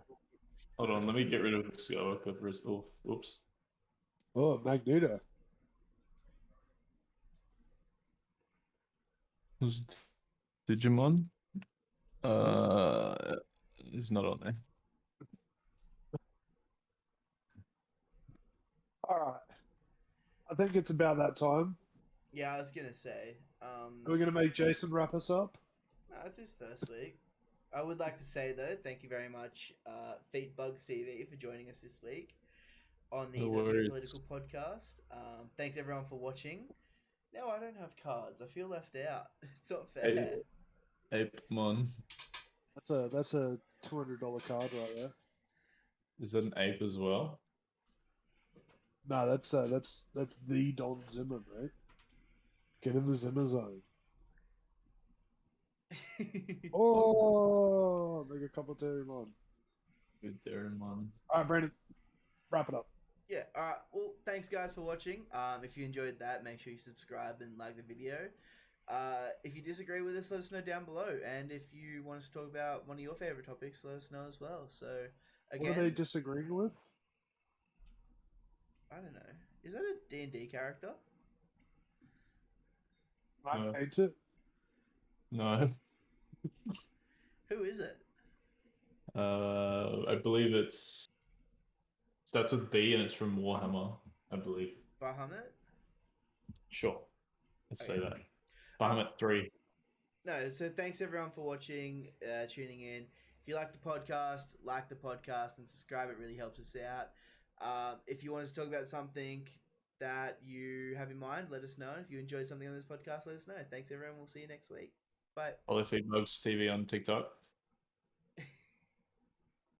Hold on, let me get rid of this guy. Oops. Oh, Magneto. Who's Digimon? It's not on there. All right. I think it's about that time. Yeah, I was gonna say. Are we going to make Jason wrap us up? No, it's his first week. I would like to say though, thank you very much, EATBUGSTV, for joining us this week on the No Not Too worries. Political podcast. Thanks everyone for watching. No, I don't have cards. I feel left out. It's not fair. Ape Mon. That's a $200 card right there. Is that an ape as well? No, that's the Don Zimmer, mate. Get in the Zimmer zone. Oh, make a couple Terry Mon. Good Darren Mon. All right, Brandon, wrap it up. Yeah, alright. Well, thanks guys for watching. If you enjoyed that, make sure you subscribe and like the video. If you disagree with us, let us know down below. And if you want us to talk about one of your favorite topics, let us know as well. So, again, What are they disagreeing with? I don't know. Is that a D&D character? No. Paint it. No. Who is it? I believe it's starts with B and it's from Warhammer, I believe. Bahamut? Sure. Let's say Okay. that. Bahamut 3. No, so thanks everyone for watching, tuning in. If you like the podcast, and subscribe. It really helps us out. If you want us to talk about something that you have in mind, let us know. If you enjoyed something on this podcast, let us know. Thanks everyone. We'll see you next week. Bye. Follow EATBUGSTV on TikTok.